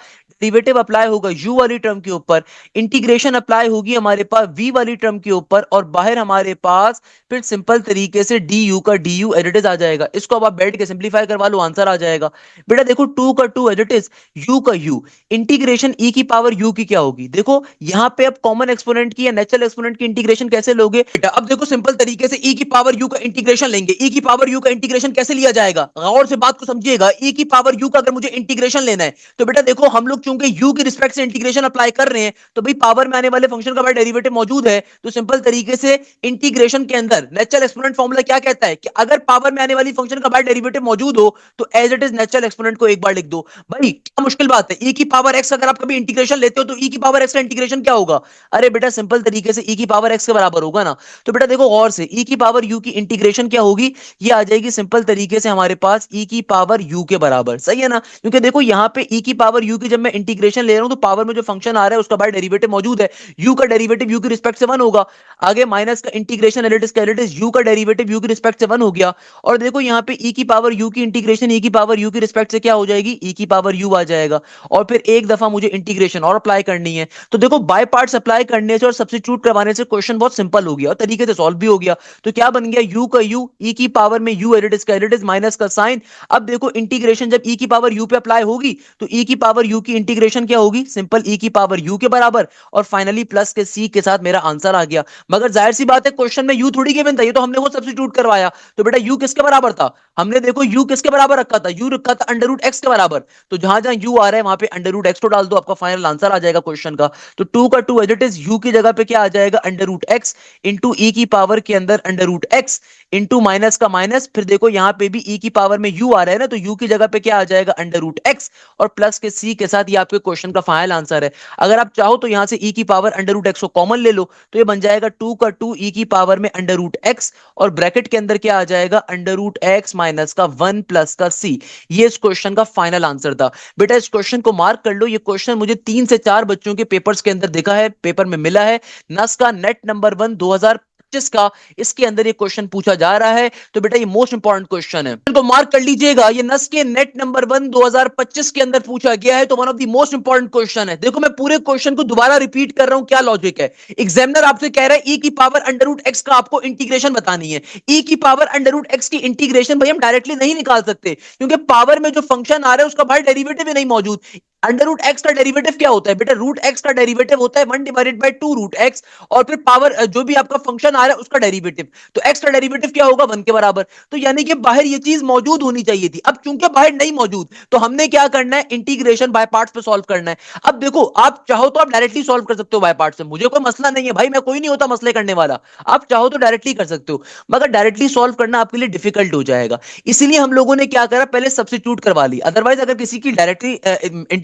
डेरिवेटिव अप्लाई होगा u वाली टर्म के ऊपर, इंटीग्रेशन अप्लाई होगी हमारे पास v वाली टर्म के ऊपर, और बाहर हमारे पास फिर सिंपल तरीके से du का du एज इट इज आ जाएगा। इसको अब आप बैठ के सिंप्लीफाई करवा लो, आंसर आ जाएगा। बेटा देखो, 2 का 2 एज इट इज, u का u, इंटीग्रेशन e की पावर u की क्या होगी, देखो यहां पे अब कॉमन एक्सपोनेंट की या नेचुरल एक्सपोनेंट की इंटीग्रेशन कैसे लोगे बेटा, अब देखो सिंपल तरीके से e की पावर u का इंटीग्रेशन लेंगे। e की पावर u का इंटीग्रेशन कैसे लिया जाएगा, गौर से बात को समझिएगा। e की पावर u का अगर मुझे इंटीग्रेशन लेना है तो बेटा देखो, हम लोग चूंकि u की रिस्पेक्ट से इंटीग्रेशन अप्लाई कर रहे हैं, तो भाई पावर में आने वाले फंक्शन का डेरिवेटिव मौजूद है, तो सिंपल तरीके से इंटीग्रेशन के अंदर नेचुरल एक्सपोनेंट फॉर्मूला क्या कहता है कि अगर पावर में आने वाली फंक्शन का डेरिवेटिव मौजूद हो तो as it is natural exponent को एक बार लिख दो। भाई क्या मुश्किल बात है, e की पावर x अगर आप कभी इंटीग्रेशन लेते हो तो e की पावर x का इंटीग्रेशन क्या होगा, अरे बेटा सिंपल तरीके से e की पावर x के बराबर होगा ना। तो बेटा देखो गौर से, e की पावर u की इंटीग्रेशन क्या होगी, ये आ जाएगी सिंपल तरीके से हमारे पास e की पावर u के बराबर। सही है ना, क्योंकि देखो यहाँ पे e की पावर u की जब मैं इंटीग्रेशन ले रहा हूं तो पावर में जो फंक्शन आ रहा है उसका बाय डेरिवेटिव मौजूद है, u का डेरिवेटिव u की रिस्पेक्ट से 1 होगा। आगे माइनस का integration L it is u का डेरिवेटिव u की रिस्पेक्ट से 1 हो गया। और देखो यहाँ पे e की पावर u की इंटीग्रेशन e की पावर u की रिस्पेक्ट से क्या हो जाएगी, e की पावर u आ जाएगा। और फिर एक दफा मुझे इंटीग्रेशन और अप्लाई करनी है, तो देखो बाय पार्ट्स अप्लाई करने से और सब्स्टिट्यूट करवाने से क्वेश्चन बहुत सिंपल हो गया और तरीके से सॉल्व भी हो गया। तो क्या बन गया, u का u, e की पावर में u L it is minus का साइन। अब देखो इंटीग्रेशन जब e की पावर u पे अप्लाई होगी तो e की पावर u की इंटीग्रेशन क्या होगी, सिंपल e की पावर u के बराबर, और फाइनली प्लस के c के साथ मेरा आंसर आ गया। मगर जाहिर सी बात है क्वेश्चन में u थोड़ी गिवन था, ये तो हमने वो सब्स्टिट्यूट करवाया। तो बेटा u किसके बराबर था, हमने देखो u किसके बराबर रखा था, u रखा था अंडर रूट एक्स के बराबर। तो जहां जहां u आ रहा है वहां पे अंडर रूट एक्स को डाल दो, आपका फाइनल आंसर आ जाएगा क्वेश्चन का। तो 2 का 2 एज इट इज u की जगह पे क्या आ जाएगा, under root x into e की पावर के अंदर under root x into minus का माइनस, फिर देखो यहां पे भी e की पावर में u आ रहा है ना, तो u की जगह पे क्या आ जाएगा, अंडर रूट एक्स और प्लस के c के साथ, ये आपके क्वेश्चन का फाइनल आंसर है। अगर आप चाहो तो यहां से e की पावर अंडर रूट एक्स को कॉमन ले लो, तो ये बन जाएगा 2 का 2 e की पावर में अंडर रूट एक्स और ब्रैकेट के अंदर क्या आ जाएगा, अंडर रूट एक्स माइनस का 1 प्लस का c। ये इस क्वेश्चन का फाइनल आंसर था। बेटा इस क्वेश्चन को मार्क कर लो, ये क्वेश्चन मुझे 3 से 4 बच्चों के पेपर्स के अंदर देखा है, पेपर में मिला है। नस का नेट नंबर 1 2025 का इसके अंदर ये क्वेश्चन पूछा जा रहा है। तो बेटा ये मोस्ट इंपॉर्टेंट क्वेश्चन है, इनको मार्क कर लीजिएगा, ये नस के नेट नंबर 1 2025 के अंदर पूछा गया है, तो one of the most important question है। देखो मैं पूरे क्वेश्चन को दोबारा रिपीट कर रहा हूं, क्या लॉजिक है। एग्जामिनर आपसे कह रहा है e की पावर अंडर रूट एक्स का आपको इंटीग्रेशन बतानी है। e की पावर अंडर रूट एक्स की इंटीग्रेशन भाई हम डायरेक्टली नहीं निकाल सकते, क्योंकि पावर में जो फंक्शन आ रहा है उसका भाई डेरिवेटिव ही नहीं मौजूद। अंडर रूट एक्स का डेरिवेटिव क्या होता है बेटा, रूट एक्स का डेरिवेटिव होता है 1 डिवाइडेड बाय 2 रूट एक्स, और फिर पावर जो भी आपका फंक्शन आ रहा है उसका डेरिवेटिव, तो एक्स का डेरिवेटिव क्या होगा, 1 के बराबर। तो यानी कि बाहर ये चीज मौजूद होनी चाहिए थी, अब चूंकि बाहर नहीं मौजूद तो हमने क्या करना है, इंटीग्रेशन बाय पार्ट्स पे सॉल्व करना है। अब देखो आप चाहो तो आप डायरेक्टली सॉल्व कर सकते हो बाय पार्ट्स से, मुझे कोई मसला नहीं है भाई, मैं कोई नहीं होता मसले करने वाला, आप चाहो तो डायरेक्टली कर सकते हो, मगर डायरेक्टली सॉल्व करना आपके लिए डिफिकल्ट हो जाएगा। इसीलिए हम लोगों ने क्या करा, पहले सब्स्टिट्यूट करवा ली। अदरवाइज अगर किसी की डायरेक्टली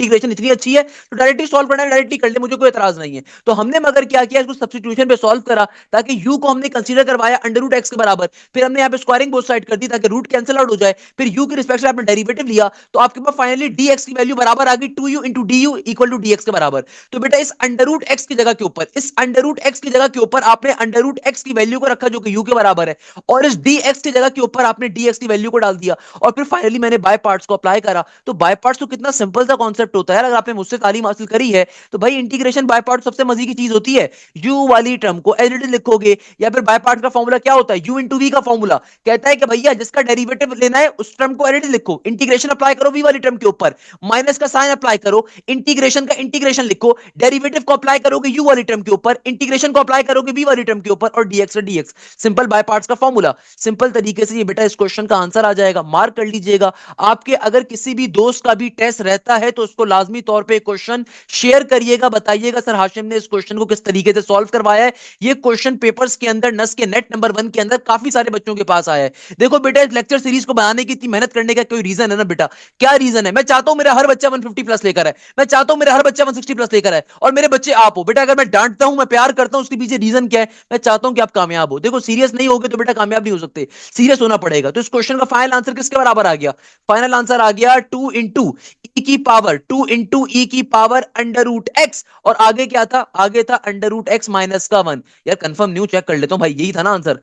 इंटीग्रेशन इतनी अच्छी है तो डायरेक्टली सॉल्व करना है, डायरेक्टली कर ले, मुझे कोई एतराज नहीं है। तो हमने मगर क्या किया, इसको सब्स्टिट्यूशन पे सॉल्व करा, ताकि u को हमने कंसीडर करवाया अंडर रूट एक्स के बराबर, फिर हमने यहाँ पे स्क्वायरिंग बोथ साइड कर दी ताकि रूट कैंसिल आउट हो जाए, फिर u की रिस्पेक्ट से आपने डेरिवेटिव लिया, तो आपके पास फाइनली dx की वैल्यू बराबर आ गई 2u into du equal to dx के बराबर। तो बेटा इस अंडर रूट एक्स की जगह के ऊपर, इस अंडर रूट एक्स की जगह के ऊपर आपने अंडर रूट एक्स की वैल्यू को रखा जो कि u के बराबर है, और इस dx की जगह के ऊपर आपने dx की वैल्यू को डाल दिया, और फिर फाइनली मैंने बाय पार्ट्स को अप्लाई करा। तो बाय पार्ट्स तो कितना सिंपल सा कॉन्सेप्ट होता है, अगर आपने मुझसे तालीम हासिल करी है तो भाई इंटीग्रेशन बाय पार्ट सबसे मजे की चीज होती है। u वाली टर्म को एज इट इज लिखोगे, या फिर बाय पार्ट का फॉर्मूला क्या होता है, u इंटू वी का फॉर्मूला कहता है कि भैया जिसका डेरिवेटिव लेना है उस टर्म को एज इट इज लिखो, इंटीग्रेशन अप्लाई करो v वाली टर्म के ऊपर, माइनस का साइन अप्लाई करो, इंटीग्रेशन का इंटीग्रेशन लिखो, डेरिवेटिव को अप्लाई करोगे u वाली टर्म के ऊपर, इंटीग्रेशन को अप्लाई करोगे v वाली टर्म के ऊपर, और dx dx simple by parts का फॉर्मूला। सिंपल तरीके से ये बेटा इस क्वेश्चन का आंसर आ जाएगा, मार्क कर लीजिएगा। आपके अगर किसी भी दोस्त का भी टेस्ट रहता है तो उसको लाजमी तौर पे क्वेश्चन शेयर करिएगा, बताइएगा सर हाशिम ने इस क्वेश्चन को किस तरीके से सॉल्व करवाया है। ये क्वेश्चन पेपर्स के अंदर नस के नेट नंबर 1 के अंदर काफी सारे बच्चों के पास आया है। देखो बेटा इस लेक्चर सीरीज को बनाने की इतनी मेहनत करने का कोई रीजन है ना बेटा, क्या रीजन है, मैं चाहता हूं मेरा हर बच्चा 150 प्लस लेकर आए, मैं चाहता हूं मेरा हर बच्चा 160 प्लस लेकर आए, और मेरे बच्चे आप हो। बेटा अगर मैं डांटता हूं, मैं प्यार करता हूं, उसके पीछे रीजन क्या है, मैं चाहता हूं कि आप कामयाब हो। देखो सीरियस नहीं होगे तो बेटा कामयाब नहीं हो सकते, सीरियस होना पड़ेगा। तो इस क्वेश्चन का फाइनल आंसर किसके बराबर आ गया, फाइनल आंसर आ गया 2 इंटू ई की पावर, 2 इंटू ई की पावर अंडर रूट एक्स, और आगे क्या था, आगे था अंडर रूट एक्स माइनस का 1। यार कंफर्म न्यू चेक कर लेता हूं भाई, यही था ना आंसर,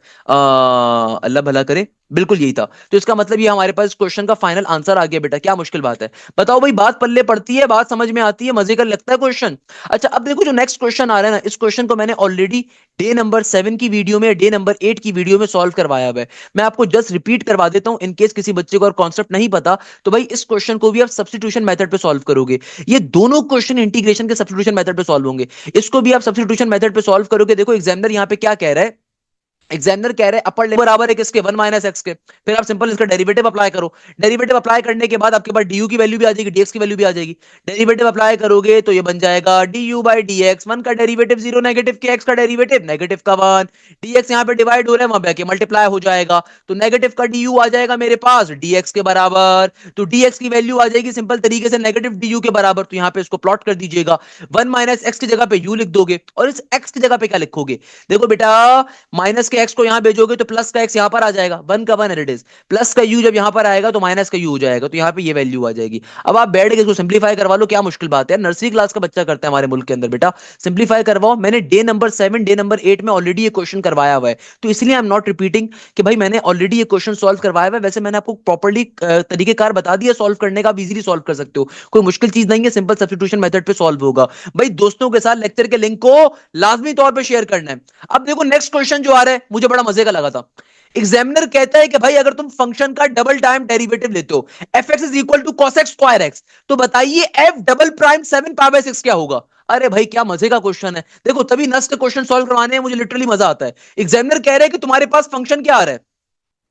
अल्लाह भला करे, बिल्कुल यही था। तो इसका मतलब ये हमारे पास क्वेश्चन का फाइनल आंसर आ गया बेटा, क्या मुश्किल बात है, बताओ भाई, बात पल्ले पड़ती है, बात समझ में आती है, मजे का लगता है क्वेश्चन। अच्छा अब देखो जो नेक्स्ट क्वेश्चन आ रहा है ना, इस क्वेश्चन को मैंने ऑलरेडी डे नंबर 7 की वीडियो में, डे नंबर 8 की वीडियो में सॉल्व करवाया हुआ है। मैं आपको जस्ट रिपीट करवा देता हूं इन केस किसी बच्चे को और कॉन्सेप्ट नहीं पता, तो भाई इस क्वेश्चन को भी आप सब्स्टिट्यूशन मेथड पे सॉल्व करोगे। ये दोनों क्वेश्चन इंटीग्रेशन के सब्स्टिट्यूशन मेथड पे सॉल्व होंगे, इसको भी आप सब्स्टिट्यूशन मेथड पे सॉल्व करोगे। देखो एग्जामिनर यहां पे क्या कह रहा है, एग्जामिनर कह रहे हैं अपर लिमिट बराबर है किसके, 1 माइनस एक्स के, फिर आप सिंपल इसका डेरिवेटिव अप्लाई करो, डेरिवेटिव अप्लाई करने के बाद आपके पास डी की वैल्यू भी आ जाएगी, डीएक्स की वैल्यू भी आ जाएगी। डेरिवेटिव अप्लाई करोगे तो ये बन जाएगा D you by D x, 1 का डेरिवेटिव 0, नेगेटिव के एक्स का डेरिवेटिव नेगेटिव का 1, डीएक्स यहाँ पे डिवाइड हो रहा है, वहां पे मल्टीप्लाई हो जाएगा, तो नेगेटिव का डी आ जाएगा मेरे पास डीएक्स के बराबर, तो डीएक्स की वैल्यू आ जाएगी सिंपल तरीके से नेगेटिव डी के बराबर। तो यहाँ पे इसको प्लॉट कर दीजिएगा, 1 माइनस एक्स की जगह पे यू लिख दोगे, और इस एक्स की जगह पे क्या लिखोगे, देखो बेटा माइनस के एक्स को यहां भेजोगे तो प्लस का एक्स यहां पर आ जाएगा, वन का वन इट इज, प्लस का यू जब यहां पर आएगा तो माइनस का यू हो जाएगा, तो यहां पे ये वैल्यू आ जाएगी। अब आप बैठ के इसको सिंप्लीफाई करवा लो, क्या मुश्किल बात है, नर्सरी क्लास का बच्चा करता है हमारे मुल्क के अंदर बेटा, सिंप्लीफाई करवाओ। मैंने डे नंबर 7 डे नंबर 8 में ऑलरेडी ये क्वेश्चन करवाया हुआ है, तो इसलिए आई एम नॉट रिपीटिंग कि भाई मैंने ऑलरेडी ये क्वेश्चन सॉल्व करवाया हुआ है। वैसे मैंने आपको प्रॉपर्ली तरीकेकार बता दिया सॉल्व करने का, आप इजीली सॉल्व कर सकते हो, कोई मुश्किल चीज नहीं है, सिंपल सब्स्टिट्यूशन मेथड पे सॉल्व होगा। भाई दोस्तों के साथ लेक्चर के लिंक को लाजमी तौर पे शेयर करना है। अब देखो नेक्स्ट क्वेश्चन जो आ रहा है मुझे बड़ा मजे का लगा था। एग्जामिनर कहता है कि भाई अगर तुम फंक्शन का डबल टाइम डेरिवेटिव लेते हो, f x is equal to cos x square x, तो बताइए f double prime 7 pi by 6 क्या होगा। अरे भाई क्या मजे का क्वेश्चन है, देखो तभी नस्ट के क्वेश्चन सॉल्व करवाने में मुझे लिटरली मजा आता है। एग्जामिनर कह रहे हैं कि तुम्हारे पास फंक्शन क्या आ रहा है,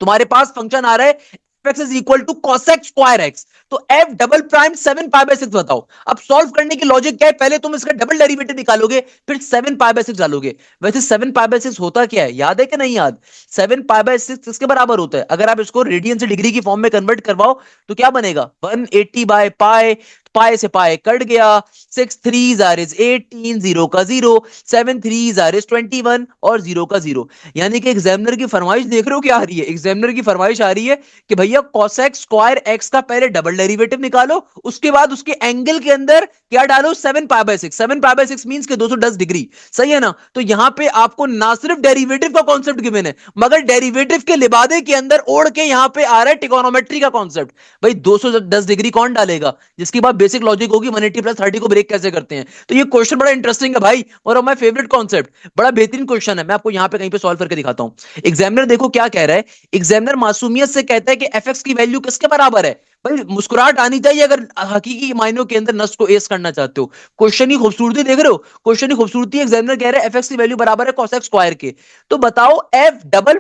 तुम्हारे पास फंक्शन आ रहा है f x is equal to cos x square x, तो f double prime 7 pi by 6 बताओ। अब सॉल्व करने की लॉजिक क्या है, पहले तुम इसका डबल डेरिवेटिव निकालोगे, फिर 7 पाई बाय 6 डालोगे। वैसे 7 पाई बाय 6 होता क्या है, याद है कि नहीं याद, 7 पाई बाय 6 किसके बराबर होता है, अगर आप इसको रेडियन से डिग्री की फॉर्म में कन्वर्ट करवाओ तो क्या बनेगा, 180/पाई, पाई से पाई कट गया, 6 3 इज 18, 0 का 0, 7 3 इज 21 और 0 का 0। यानी कि एग्जामिनर की फरमाइश देख रहे हो क्या आ रही है, एग्जामिनर की फरमाइश आ रही है कि भैया cosec स्क्वायर एक्स का पहले डबल डेरिवेटिव निकालो, उसके बाद उसके एंगल के अंदर क्या डालो, 7 pi by 6, 7 pi by 6 means के 210 डिग्री, सही है ना। तो यहां पे आपको ना सिर्फ डेरिवेटिव का कॉन्सेप्ट गिवन है, मगर डेरिवेटिव के लिबादे के अंदर ओढ़ के यहां पे आ रहा है ट्रिगोनोमेट्री का कॉन्सेप्ट। भाई 210 डिग्री कौन डालेगा, जिसकी बात बेसिक लॉजिक होगी 180 + 30 को ब्रेक कैसे करते हैं। तो ये क्वेश्चन बड़ा इंटरेस्टिंग है भाई, और माय फेवरेट कॉन्सेप्ट, बड़ा बेहतरीन क्वेश्चन है। मैं आपको यहां पे कहीं पे सॉल्व करके दिखाता हूं। एग्जामिनर देखो क्या कह रहा है, एग्जामिनर मासूमियत से कहता है कि एफ एक्स की वैल्यू किसके बराबर है। भाई मुस्कुराहट आनी चाहिए अगर हकीकी मायनों के अंदर नस को एस करना चाहते हो। क्वेश्चन की खूबसूरती देख रहे हो, क्वेश्चन की खूबसूरती, एग्जामिनर कह रहा है एफ एक्स की वैल्यू बराबर है cos x स्क्वायर के, तो बताओ F double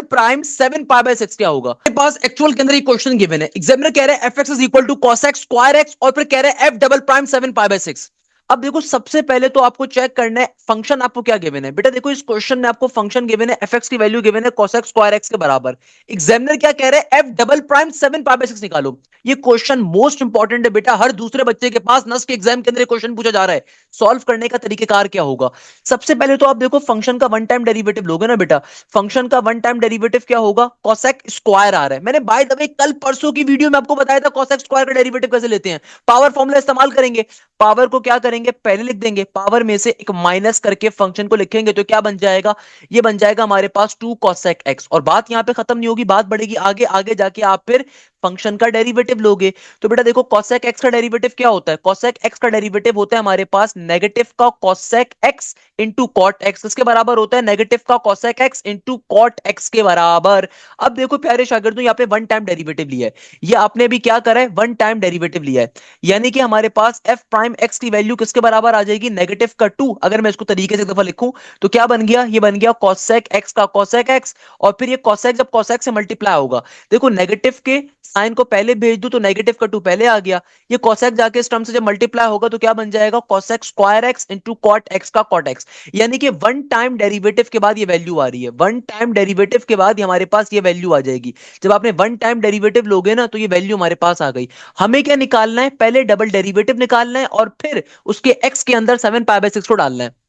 prime 7 pi by 6 क्या होगा। मेरे पास एक्चुअल के अंदर एक क्वेश्चन गिवन है, एग्जामिनर कह रहे हैं f x is equal to cos x square x, और फिर कह रहे हैं f double prime 7 pi by 6। अब देखो सबसे पहले तो आपको चेक करना है फंक्शन आपको क्या गिवन है। बेटा देखो इस क्वेश्चन में आपको फंक्शन गिवन है, एफ एक्स की वैल्यू गिवन है cos x स्क्वायर एक्स के बराबर। एग्जामिनर क्या कह रहे हैं, f double prime 7 pi by 6 निकालो। ये क्वेश्चन मोस्ट इंपॉर्टेंट है बेटा, हर दूसरे बच्चे के पास नस के एग्जाम के अंदर क्वेश्चन पूछा जा रहा है। सॉल्व करने का तरीकेकार क्या होगा, सबसे पहले तो आप देखो फंक्शन का वन टाइम डेरिवेटिव लोगे ना बेटा, फंक्शन का वन टाइम डेरिवेटिव क्या होगा, cos x स्क्वायर आ रहा है। मैंने बाय द वे कल परसों की वीडियो में आपको बताया था cos x स्क्वायर का डेरिवेटिव कैसे लेते हैं। पावर फॉर्मूला इस्तेमाल करेंगे, पावर को क्या करेंगे, पहले लिख देंगे, पावर में से एक माइनस करके फंक्शन को लिखेंगे तो क्या बन जाएगा, ये बन जाएगा हमारे पास 2 cosec x। और बात यहां पे खत्म नहीं होगी, बात बढ़ेगी आगे, आगे जाके आप फिर फंक्शन का डेरिवेटिव लोगे। तो बेटा देखो cosec x का डेरिवेटिव क्या होता है, cosec x का डेरिवेटिव होता है हमारे पास नेगेटिव का cosec x into cot x, किसके बराबर होता है, नेगेटिव का cosec x into cot x के बराबर। अब देखो प्यारे शागिर्दों, यहाँ पे वन टाइम डेरिवेटिव लिया है, ये आपने भी क्या करा है, वन टाइम डेरिवेटिव लिया है, यानी कि हमारे पास एफ प्राइम एक्स की वैल्यू किसके बराबर आ जाएगी, नेगेटिव का 2। अगर मैं इसको तरीके से एक दफा लिखूं तो क्या बन गया, ये बन गया cosec x का cosec x, और फिर ये cosec जब cosec से मल्टीप्लाई होगा, देखो नेगेटिव के साइन को पहले भेज दू तो नेगेटिव का 2 पहले आ गया, ये cosec जाके इस टर्म से जब मल्टीप्लाई होगा तो क्या बन जाएगा, cosec square x into cot x का कॉट एक्स। यानी कि वन टाइम डेरिवेटिव के बाद ये वैल्यू आ रही है, वन टाइम डेरिवेटिव के बाद हमारे पास ये वैल्यू आ जाएगी। जब आपने वन टाइम डेरिवेटिव लोगे ना तो ये वैल्यू हमारे पास आ गई। हमें क्या निकालना है, पहले डबल डेरिवेटिव निकालना है और फिर उसके x के अंदर 7 पाई बाय 6 को डालना है।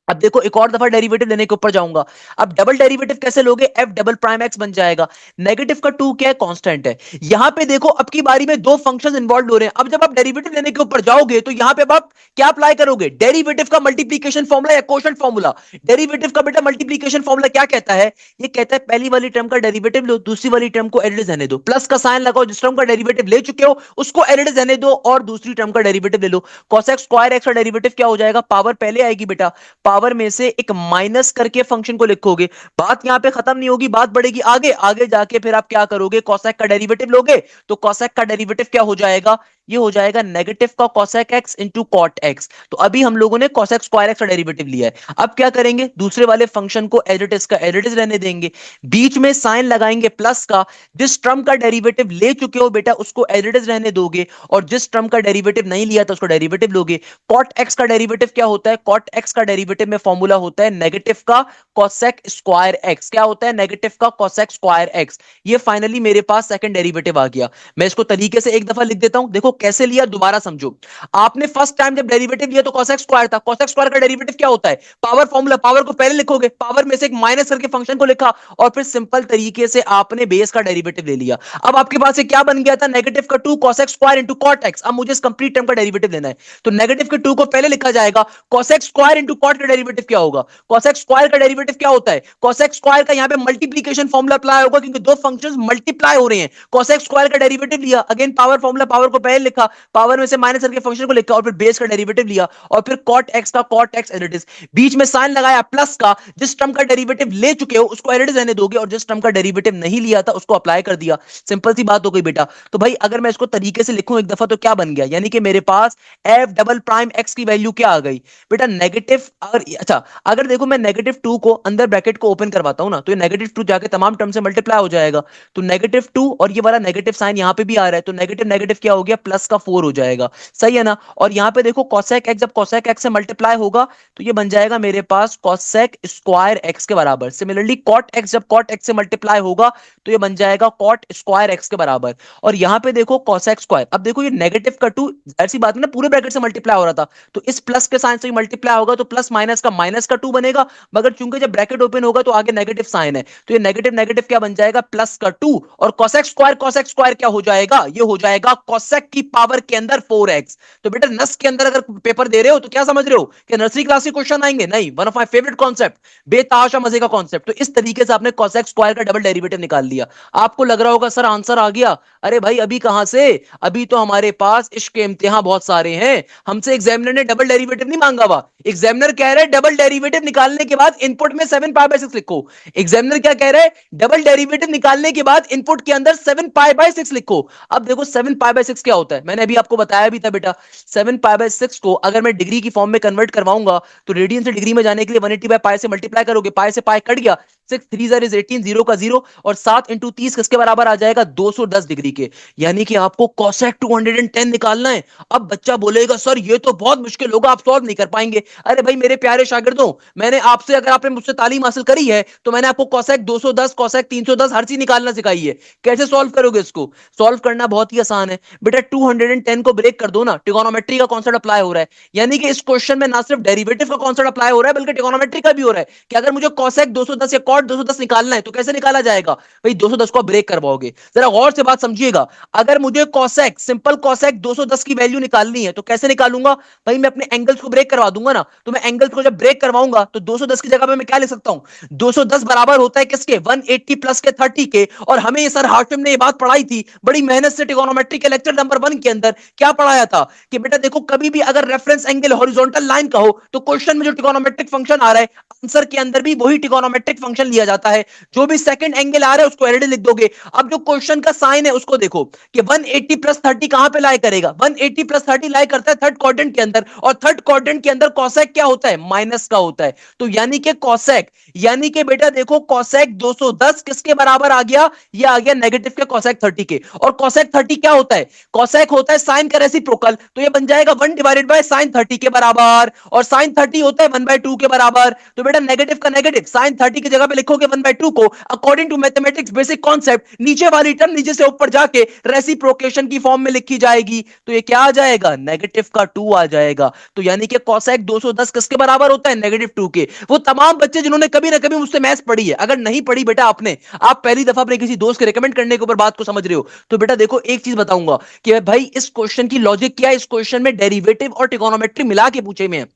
अब देखो एक और दफा डेरिवेटिव लेने के ऊपर जाऊंगा, अब डबल डेरिवेटिव कैसे लोगे, एफ डबल प्राइम एक्स बन जाएगा, नेगेटिव का 2 क्या है, कांस्टेंट है। यहां पे देखो अब की बारी में दो फंक्शंस इन्वॉल्व हो रहे हैं। अब जब आप डेरिवेटिव लेने के ऊपर जाओगे तो यहां पे आप क्या अप्लाई करोगे, डेरिवेटिव का मल्टीप्लीकेशन फॉर्मूला या कोशेंट फॉर्मूला। डेरिवेटिव का बेटा मल्टीप्लीकेशन फॉर्मूला क्या कहता है, ये कहता है पहली वाली टर्म का डेरिवेटिव लो, दूसरी वाली टर्म को एडिड रहने दो, प्लस का साइन लगाओ, जिस टर्म का डेरिवेटिव ले चुके हो उसको एडिड रहने दो और दूसरी टर्म का डेरिवेटिव ले लो। cosec स्क्वायर एक्स का डेरिवेटिव क्या हो जाएगा, पावर पहले आएगी बेटा, पावर में से एक माइनस करके फंक्शन को लिखोगे। बात यहां पे खत्म नहीं होगी, बात बढ़ेगी आगे, आगे जाके फिर आप क्या करोगे, cosec का डेरिवेटिव लोगे तो cosec का डेरिवेटिव क्या हो जाएगा, ये हो जाएगा नेगेटिव का cosec x into cot x. तो अभी हम लोगों ने cosec स्क्वायर एक्स का डेरिवेटिव लिया है, अब क्या करेंगे, दूसरे वाले फंक्शन को एज इट इज का एज इट इज रहने देंगे, बीच में साइन लगाएंगे प्लस का, जिस टर्म का डेरिवेटिव ले चुके हो बेटा उसको एज इट इज रहने दोगे, और जिस टर्म का डेरिवेटिव नहीं लिया था उसको डेरिवेटिव लोगे। कॉट एक्स का डेरिवेटिव क्या होता है, कॉट एक्स का डेरिवेटिव में फॉर्मूला होता है नेगेटिव का cosec स्क्वायर एक्स, क्या होता है, नेगेटिव का cosec स्क्वायर एक्स। ये फाइनली मेरे पास सेकंड डेरिवेटिव आ गया। मैं इसको तरीके से एक दफा लिख देता हूं, देखो कैसे लिया दोबारा समझो। आपने फर्स्ट टाइम जब डेरिवेटिव लिया तो cosec स्क्वायर था। cosec स्क्वायर का डेरिवेटिव क्या होता है? पावर फॉर्मूला, पावर को पहले लिखोगे, पावर में से एक माइनस करके फंक्शन को लिखा और फिर सिंपल तरीके से आपने बेस का डेरिवेटिव ले लिया। अब आपके पास क्या बन गया था? नेगेटिव का 2 cosec square into cot x. अब मुझे इस कंप्लीट टर्म का डेरिवेटिव लेना है, तो नेगेटिव के 2 को पहले लिखा जाएगा, cosec स्क्वायर इंटू कॉट का डेरिवेटिव क्या होगा? cosec स्क्वायर का डेरिवेटिव क्या होता है? cosec स्क्वायर का यहां पे मल्टीप्लीकेशन फॉर्मूला अप्लाई होगा क्योंकि दो फंक्शंस मल्टीप्लाई हो रहे हैं। cosec स्क्वायर का डेरिवेटिव लिया, अगेन पावर फॉर्मूला, पावर को पहले लिखा, पावर में से माइनस करके फंक्शन को लिखा और फिर बेस का डेरिवेटिव लिया और फिर cot x का cot x as it is, बीच में साइन लगाया प्लस का। जिस टर्म का डेरिवेटिव ले चुके हो उसको एज इट इज रहने दोगे और जिस टर्म का डेरिवेटिव नहीं लिया था उसको अप्लाई कर दिया। सिंपल सी बात हो गई बेटा। तो भाई अगर मैं इसको तरीके से लिखूं एक दफा तो क्या बन गया? यानी कि मेरे पास एफ डबल प्राइम एक्स की वैल्यू क्या आ गई बेटा? नेगेटिव। अगर अच्छा, अगर देखो मैं -2 को अंदर ब्रैकेट को ओपन करवाता हूं ना, तो ये -2 जाके तमाम टर्म से मल्टीप्लाई हो जाएगा। तो -2 और ये वाला नेगेटिव साइन यहां पे भी आ रहा है, तो नेगेटिव नेगेटिव क्या हो गया? प्लस का 4 हो जाएगा। सही है ना? और यहां पे देखो cosec x जब cosec x से मल्टीप्लाई होगा तो ये बन जाएगा मेरे पास cosec स्क्वायर x के बराबर। सिमिलरली cot x जब cot x से मल्टीप्लाई होगा तो ये बन जाएगा cot स्क्वायर x के बराबर। और यहां पे देखो cosec स्क्वायर, अब देखो ये नेगेटिव का 2 ऐसी बात है ना, पूरे ब्रैकेट से मल्टीप्लाई हो रहा था, तो इस प्लस के साइन से मल्टीप्लाई होगा तो प्लस माइनस का -2 बनेगा। मगर चूंकि जब ब्रैकेट ओपन होगा तो आगे नेगेटिव साइन है, तो ये नेगेटिव नेगेटिव क्या बन जाएगा? प्लस का 2। और cosec स्क्वायर क्या हो जाएगा? ये हो जाएगा cosec की पावर के अंदर 4x। तो बेटा नस के अंदर अगर पेपर दे रहे हो तो क्या समझ रहे हो कि नर्सरी क्लास के क्वेश्चन आएंगे? नहीं, one of my favourite concept, बेतहाशा मजे का कॉन्सेप्ट। तो इस तरीके से आपने cosec स्क्वायर का डबल डेरिवेटिव निकाल लिया। आपको लग रहा होगा सर आंसर आ गया। अरे भाई अभी कहां से, अभी तो हमारे पास इश्क के इम्तिहान बहुत सारे हैं। हमसे एग्जामिनर ने डबल डेरिवेटिव नहीं मांगा हुआ। एग्जामिनर कह रहे हैं डबल डेरिवेटिव निकालने के बाद इनपुट में 7π/6 लिखो। एग्जामिनर क्या कह रहे हैं? डबल डेरिवेटिव निकालने के बाद इनपुट के अंदर 7π/6 लिखो। अब देखो 7π/6 क्या होता है, मैंने अभी आपको बताया भी था बेटा। 7π/6 को अगर मैं डिग्री की फॉर्म में कन्वर्ट करवाऊंगा तो रेडियन से डिग्री में जाने के लिए 180/π से मल्टीप्लाई करोगे, पाई से पाई कट गया, 6 3 इज 18, 0 का 0 और 7 इंटू 30 किसके बराबर आ जाएगा? 210 डिग्री के। यानी कि आपको cosec 210 निकालना है। अब बच्चा बोलेगा सर ये तो बहुत मुश्किल होगा, आप सॉल्व नहीं कर पाएंगे। अरे भाई मेरे प्यारे शागिर्दों, मैंने आपसे, अगर आपने मुझसे तालीम हासिल करी है तो मैंने आपको cosec 210, cosec 310 हर चीज निकालना सिखाई है। कैसे सॉल्व करोगे इसको? सॉल्व करना बहुत ही आसान है बेटा। 210 को ब्रेक कर दो ना, ट्रिगोनोमेट्री का कॉन्सेप्ट अप्लाई हो रहा है। यानी कि इस क्वेश्चन में ना सिर्फ डेरिवेटिव का कॉन्सेप्ट अप्लाई हो रहा है बल्कि ट्रिगोनोमेट्री का भी हो रहा है कि अगर मुझे cosec 210 या cot 210 निकालना है तो कैसे निकाला जाएगा? भाई 210 को ब्रेक करवाओगे। जरा गौर से बात समझिएगा। अगर मुझे cosec, सिंपल cosec 210 की वैल्यू निकालनी है तो कैसे निकालूंगा? भाई मैं अपने एंगल्स को ब्रेक करवा दूंगा ना, तो मैं एंगल्स को जब ब्रेक करवाऊंगा तो 210 की जगह पे मैं क्या लिख सकता हूं? 210 बराबर होता है किसके? 180 प्लस के 30 के। और हमें ये सर हाशिम ने ये बात पढ़ाई थी बड़ी मेहनत से, ट्रिगोनोमेट्री के लेक्चर नंबर 1 के अंदर क्या पढ़ाया था कि बेटा देखो कभी भी अगर रेफरेंस एंगल हॉरिजॉन्टल लाइन का हो तो क्वेश्चन में जो ट्रिगोनोमेट्रिक फंक्शन आ रहा है आंसर के अंदर भी वही ट्रिगोनोमेट्रिक फंक्शन लिया जाता है। जो भी सेकंड एंगल आ रहा है उसको एलरेडी लिख दोगे। अब जो क्वेश्चन का साइन है उसको देखो कि 180 प्लस 30 कहां पे लाई करेगा? 180 प्लस 30 लाई करता है थर्ड क्वाड्रेंट के अंदर, और थर्ड क्वाड्रेंट के अंदर cosec क्या होता है? माइनस का होता है। तो यानी कि cosec, यानी कि बेटा देखो cosec 210 किसके बराबर आ गया? ये आ गया नेगेटिव के cosec 30 के। और cosec 30 क्या होता है? cosec होता है साइन का रेसिप्रोकल, तो ये बन जाएगा 1 डिवाइडेड बाय sin 30 के बराबर। और sin 30 होता है 1/2 के बराबर। तो बेटा नेगेटिव का नेगेटिव sin 30 की जगह पे लिखोगे 1/2 को, according to mathematics basic concept नीचे वाली टर्म नीचे से ऊपर जाके रेसिप्रोकेशन की फॉर्म में लिखी जाएगी। तो ये क्या आ जाएगा? नेगेटिव का 2 आ जाएगा। तो यानी कि cosec 210 किसके बराबर होता है? -2 के। वो तमाम बच्चे जिन्होंने कभी ना कभी मुझसे मैथ्स पढ़ी है, अगर नहीं पढ़ी बेटा आपने, आप पहली दफा अपने किसी दोस्त के रिकमेंड करने के ऊपर बात को समझ रहे हो, तो बेटा देखो एक चीज बताऊंगा कि भाई इस क्वेश्चन की लॉजिक क्या है। इस क्वेश्चन में डेरिवेटिव और ट्रिगोनोमेट्री मिला के पूछे में है।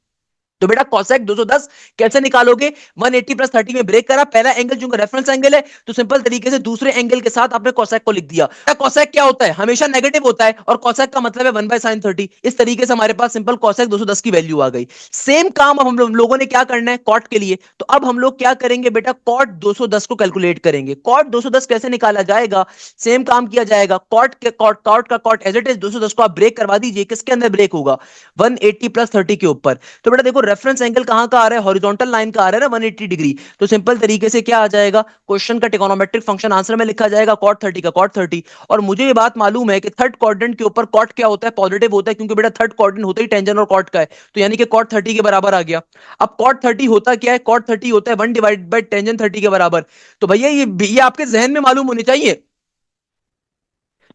तो बेटा cosec 210 कैसे निकालोगे? 180 प्लस 30 में ब्रेक करा, पहला एंगल जो रेफरेंस एंगल है तो सिंपल तरीके से दूसरे एंगल के साथ आपने cosec को लिख दिया। cosec क्या होता है? हमेशा नेगेटिव होता है और cosec का मतलब है 1/sin 30। इस तरीके से हमारे पास सिंपल cosec 210 की वैल्यू आ गई। सेम काम अब हम लोगों ने क्या करना है cot के लिए, तो अब हम लोग क्या करेंगे बेटा? cot 210 को कैलकुलेट करेंगे। cot 210 कैसे निकाला जाएगा? सेम काम किया जाएगा। cot का cot एज इट इज 210 को आप ब्रेक करवा दीजिए। किसके अंदर ब्रेक होगा? 180 प्लस 30 के ऊपर। तो बेटा देखो रेफरेंस एंगल कहां का आ रहा है? हॉरिजॉन्टल लाइन का आ रहा है ना, 180 डिग्री। तो सिंपल तरीके से क्या आ जाएगा? क्वेश्चन का ट्रिगोनोमेट्रिक फंक्शन आंसर में लिखा जाएगा cot 30 का cot 30। और मुझे ये बात मालूम है कि थर्ड क्वाड्रेंट के ऊपर cot क्या होता है? पॉजिटिव होता है, क्योंकि बेटा थर्ड क्वाड्रेंट होता ही टेंजेंट और cot का है। तो यानी कि cot 30 के बराबर आ गया। अब cot 30 होता क्या है? cot 30 होता है 1 डिवाइडेड बाय टेंजेंट 30 के बराबर। तो भैया ये आपके जहन में मालूम होने चाहिए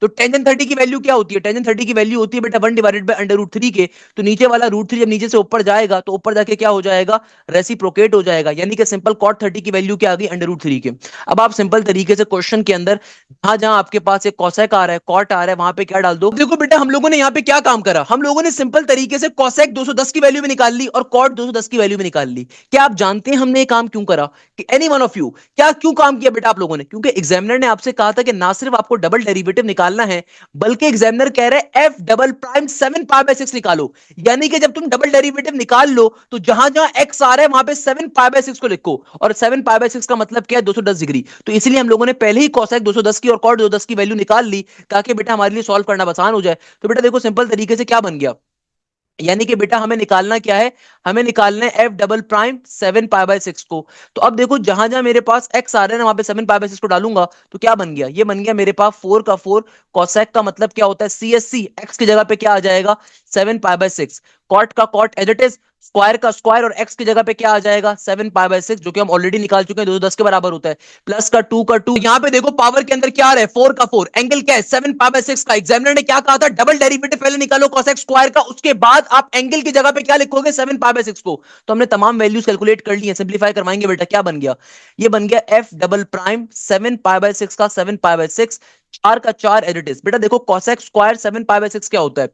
तो टेंजेंट 30 की वैल्यू क्या होती है? टेंजेंट 30 की वैल्यू होती है बेटा 1 डिवाइडेड बाय अंडर रूट 3 के। तो नीचे वाला रूट 3 जब नीचे से ऊपर जाएगा तो ऊपर जाके क्या हो जाएगा? रेसिप्रोकेट हो जाएगा, यानी कि सिंपल कॉट 30 की वैल्यू क्या आ गई? अंडर रूट 3 के। अब आप सिंपल तरीके से क्वेश्चन के अंदर जहां जहां आपके पास एक कोसेक आ रहा है, कॉट आ रहा है, वहां पे क्या डाल दो। देखो बेटा हम लोगों ने यहाँ पे क्या काम करा, हम लोगों ने सिंपल तरीके से कोसेक 210 की वैल्यू भी निकाल ली और कॉट 210 की वैल्यू भी निकाल ली। क्या आप जानते हैं हमने ये काम क्यों करा? कि एनी वन ऑफ यू, क्या क्यों काम किया बेटा आप लोगों ने? क्योंकि एग्जामिनर ने आपसे कहा था कि ना सिर्फ आपको डबल डेरिवेटिव निकालना है, बल्कि एग्जामिनर कह रहे हैं f double prime 7 pi by 6 निकालो। यानी कि जब तुम डबल डेरिवेटिव निकाल लो तो जहां जहां एक्स आ रहा है वहां पे 7 पाई बाय 6 को लिखो, और 7 पाई बाय 6 का मतलब क्या है? 210 डिग्री। तो इसलिए हम लोगों ने पहले ही कोसेक 210 की और कॉट 210 की वैल्यू निकाल ली, ताकि बेटा हमारे लिए सॉल्व करना आसान हो जाए। तो बेटा देखो सिंपल तरीके से क्या बन गया, यानी कि बेटा हमें निकालना क्या है? हमें निकालना है F double prime 7 pi by 6 को। तो अब देखो जहां जहां मेरे पास एक्स आ रहे हैं ना, वहां पे 7 पाई बाय 6 को डालूंगा तो क्या बन गया? ये बन गया मेरे पास 4 का 4। कॉसेक का मतलब क्या होता है? C S C. एक्स की जगह पे क्या आ जाएगा? 7 पाई बाय 6। कॉट का cot as it is, square का स्क्वायर, और एक्स की जगह पे क्या आ जाएगा? 7 पाई बाय 6, जो कि हम ऑलरेडी निकाल चुके हैं, 210 के बराबर होता है। प्लस का 2 का 2, यहाँ पे देखो पावर के अंदर क्या आ रहा है? 4 का 4। एंगल क्या है? 7 पाई बाय 6 का। एग्जामिनर ने क्या कहा था? डबल डेरिवेटिव पहले निकालो कॉसेक स्क्वायर का, उसके बाद आप एंगल की जगह पे क्या लिखोगे? 7 पाई बाय 6 को। तो हमने तमाम वैल्यूज कैलकुलेट कर ली है, सिंप्लीफाई करवाएंगे बेटा। क्या बन गया? ये बन गया F double prime 7 pi by 6 का 7 पाई बाय 6, 4 का 4 एज इट इज। बेटा देखो कॉसेक स्क्वायर 7 पाई बाय 6 क्या होता है?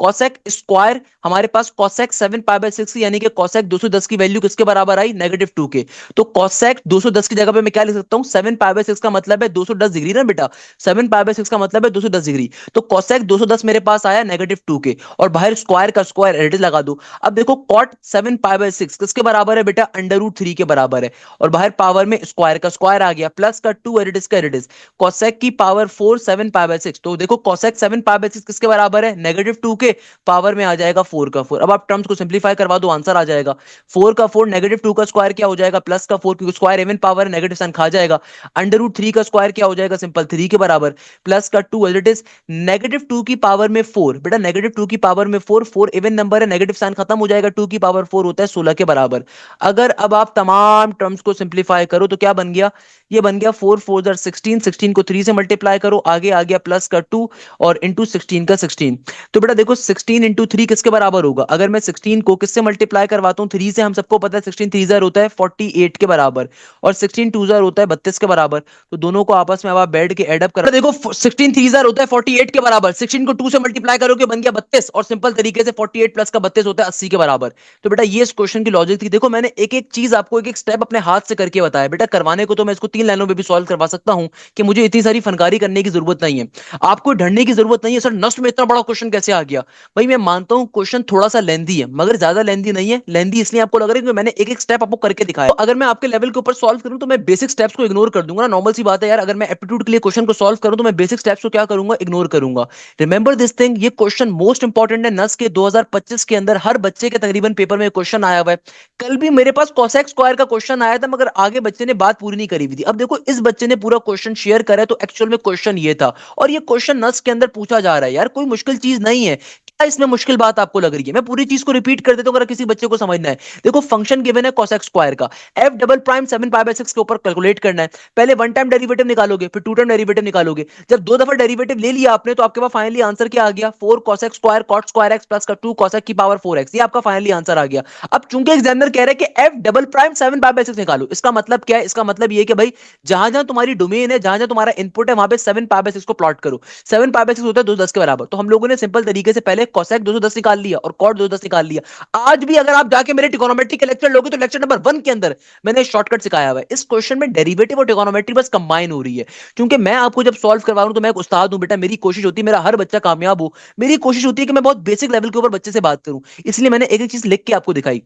कॉसेक स्क्वायर हमारे पास कॉसेक 7 पाई बाय 6, यानी कि कॉसेक 210 की वैल्यू किसके बराबर आई? -2 के। तो कॉसेक 210 की जगह पे मैं क्या लिख सकता हूं? 7 पाई बाय 6 का मतलब है 210 डिग्री ना बेटा। 7 पाई बाय 6 का मतलब है 210 डिग्री। तो कॉसेक 210 मेरे पास आया -2 के, और बाहर स्क्वायर का स्क्वायर एडिट लगा दो। अब देखो कॉट 7 पाई बाय 6 किसके बराबर है बेटा? अंडर रूट 3 के बराबर है, और बाहर पावर में स्क्वायर का स्क्वायर आ गया, प्लस का 2 एडिट का एडिट। कॉसेक की पावर 4 7 पाई बाय 6। तो देखो कॉसेक 7 पाई बाय 6 किसके बराबर है? -2 के। पावर में आ जाएगा 4 का 4। अब आप टर्म्स को सिंप्लीफाई करवा दो, आंसर आ जाएगा 4 का 4। -2 का स्क्वायर क्या हो जाएगा? +4, क्योंकि स्क्वायर इवन पावर है, नेगेटिव साइन खा जाएगा। अंडर रूट 3 का स्क्वायर क्या हो जाएगा? सिंपल 3 के बराबर, प्लस का 2 एज इट इज। -2 की पावर में 4, बेटा -2 की पावर में 4, 4 इवन नंबर है, नेगेटिव साइन खत्म हो जाएगा, 2 की पावर 4 होता है 16 के बराबर। अगर अब आप तमाम टर्म्स को सिंप्लीफाई करो तो क्या बन गया? ये बन गया 4 4 16, 16 को 3 से मल्टीप्लाई करो, आगे आ गया प्लस का 2 और इंटू 16 का 16। तो बेटा देखो 16 इंटू 3 किसके बराबर होगा? अगर मैं 16 को किससे मल्टीप्लाई करवाता हूँ? 3 से। हम सबको पता है 16 3 जार होता है 48 के बराबर, और 16 2 जार होता है 32 के बराबर। तो दोनों को आपस में अब आप बैठ के एडअप कर देखो, 16 3 जार होता है 48 के बराबर, 16 को 2 से मल्टीप्लाई करोगे बन गया 32, और सिंपल तरीके से 48 प्लस का 32 होता है 80 के बराबर। तो बेटा ये इस क्वेश्चन की लॉजिक थी। देखो मैंने एक एक चीज आपको एक एक स्टेप अपने हाथ से करके बताया बेटा। करवाने को तो मैं इसको 3 लाइनों में भी सॉल्व करवा सकता हूं, कि मुझे इतनी सारी फनकारी करने की जरूरत नहीं है, आपको ढड़ने की जरूरत नहीं है। सर नस्ट में इतना बड़ा क्वेश्चन कैसे आ गया? भाई मैं मानता हूं क्वेश्चन थोड़ा सा लेंदी है, मगर ज्यादा लेंदी नहीं है। लेंदी इसलिए आपको लग रहा है कि मैंने एक एक स्टेप आपको करके दिखाया। तो अगर मैं आपके लेवल के ऊपर सॉल्व करूं तो मैं बेसिक स्टेप्स को इग्नोर कर दूंगा ना, नॉर्मल सी बात है यार। अगर मैं एप्टीट्यूड के लिए क्वेश्चन को सॉल्व करूं तो मैं बेसिक स्टेप्स को क्या करूंगा? इग्नोर करूंगा। रिमेंबर दिस थिंग, ये क्वेश्चन मोस्ट इंपॉर्टेंट है। नस के 2025 के अंदर हर बच्चे के तकरीबन पेपर में क्वेश्चन आया हुआ है। कल भी मेरे पास कोसेक स्क्वायर का क्वेश्चन आया था, मगर आगे बच्चे ने बात पूरी नहीं करी हुई थी। अब देखो इस बच्चे ने पूरा क्वेश्चन शेयर करा है, तो एक्चुअल में क्वेश्चन ये था, और ये क्वेश्चन नस के अंदर पूछा जा रहा है यार, कोई मुश्किल चीज नहीं है। क्या इसमें मुश्किल बात आपको लग रही है? मैं पूरी चीज को रिपीट कर देता हूं अगर किसी बच्चे को समझना है। देखो फंक्शन गिवन है कोसेक स्क्वायर का, F double prime 7 pi by 6 के ऊपर कैलकुलेट करना है। पहले वन टाइम डेरिवेटिव निकालोगे, फिर टू टाइम डेरिवेटिव निकालोगे। जब दो दफा डेरिवेटिव ले लिया आपने, तो आपके पास फाइनली आंसर क्या आ गया? 4 cosec square cot square x plus का 2 कोसेक की पावर 4x। ये आपका फाइनली आंसर आ गया। अब चूंकि एग्जामिनर कह रहे हैं कि F double prime 7 pi by 6 निकालो, इसका मतलब क्या है? इसका मतलब ये कि भाई जहां जहां तुम्हारी डोमेन है, जहां जहां तुम्हारा इनपुट है, वहां पे 7 पाई बाय 6 को प्लॉट करो। 7 पाई बाय 6 होता है 210 के बराबर। तो हम लोगों ने सिंपल तरीके से पहले कोसेक 210 निकाल लिया और कॉट 210 निकाल लिया। आज भी अगर आप जाके मेरे ट्रिगोनोमेट्री के लेक्चर लोगे तो लेक्चर नंबर 1 के अंदर मैंने शॉर्टकट सिखाया हुआ है। इस क्वेश्चन में डेरिवेटिव और ट्रिगोनोमेट्री बस कंबाइन हो रही है। क्योंकि मैं आपको जब सॉल्व करवा रहा हूं तो मैं एक उस्ताद हूं बेटा, मेरी कोशिश होती है मेरा हर बच्चा कामयाब हो। मेरी कोशिश होती है कि मैं बहुत बेसिक लेवल के ऊपर बच्चे से बात करूं, इसलिए मैंने एक एक चीज लिख के आपको दिखाई।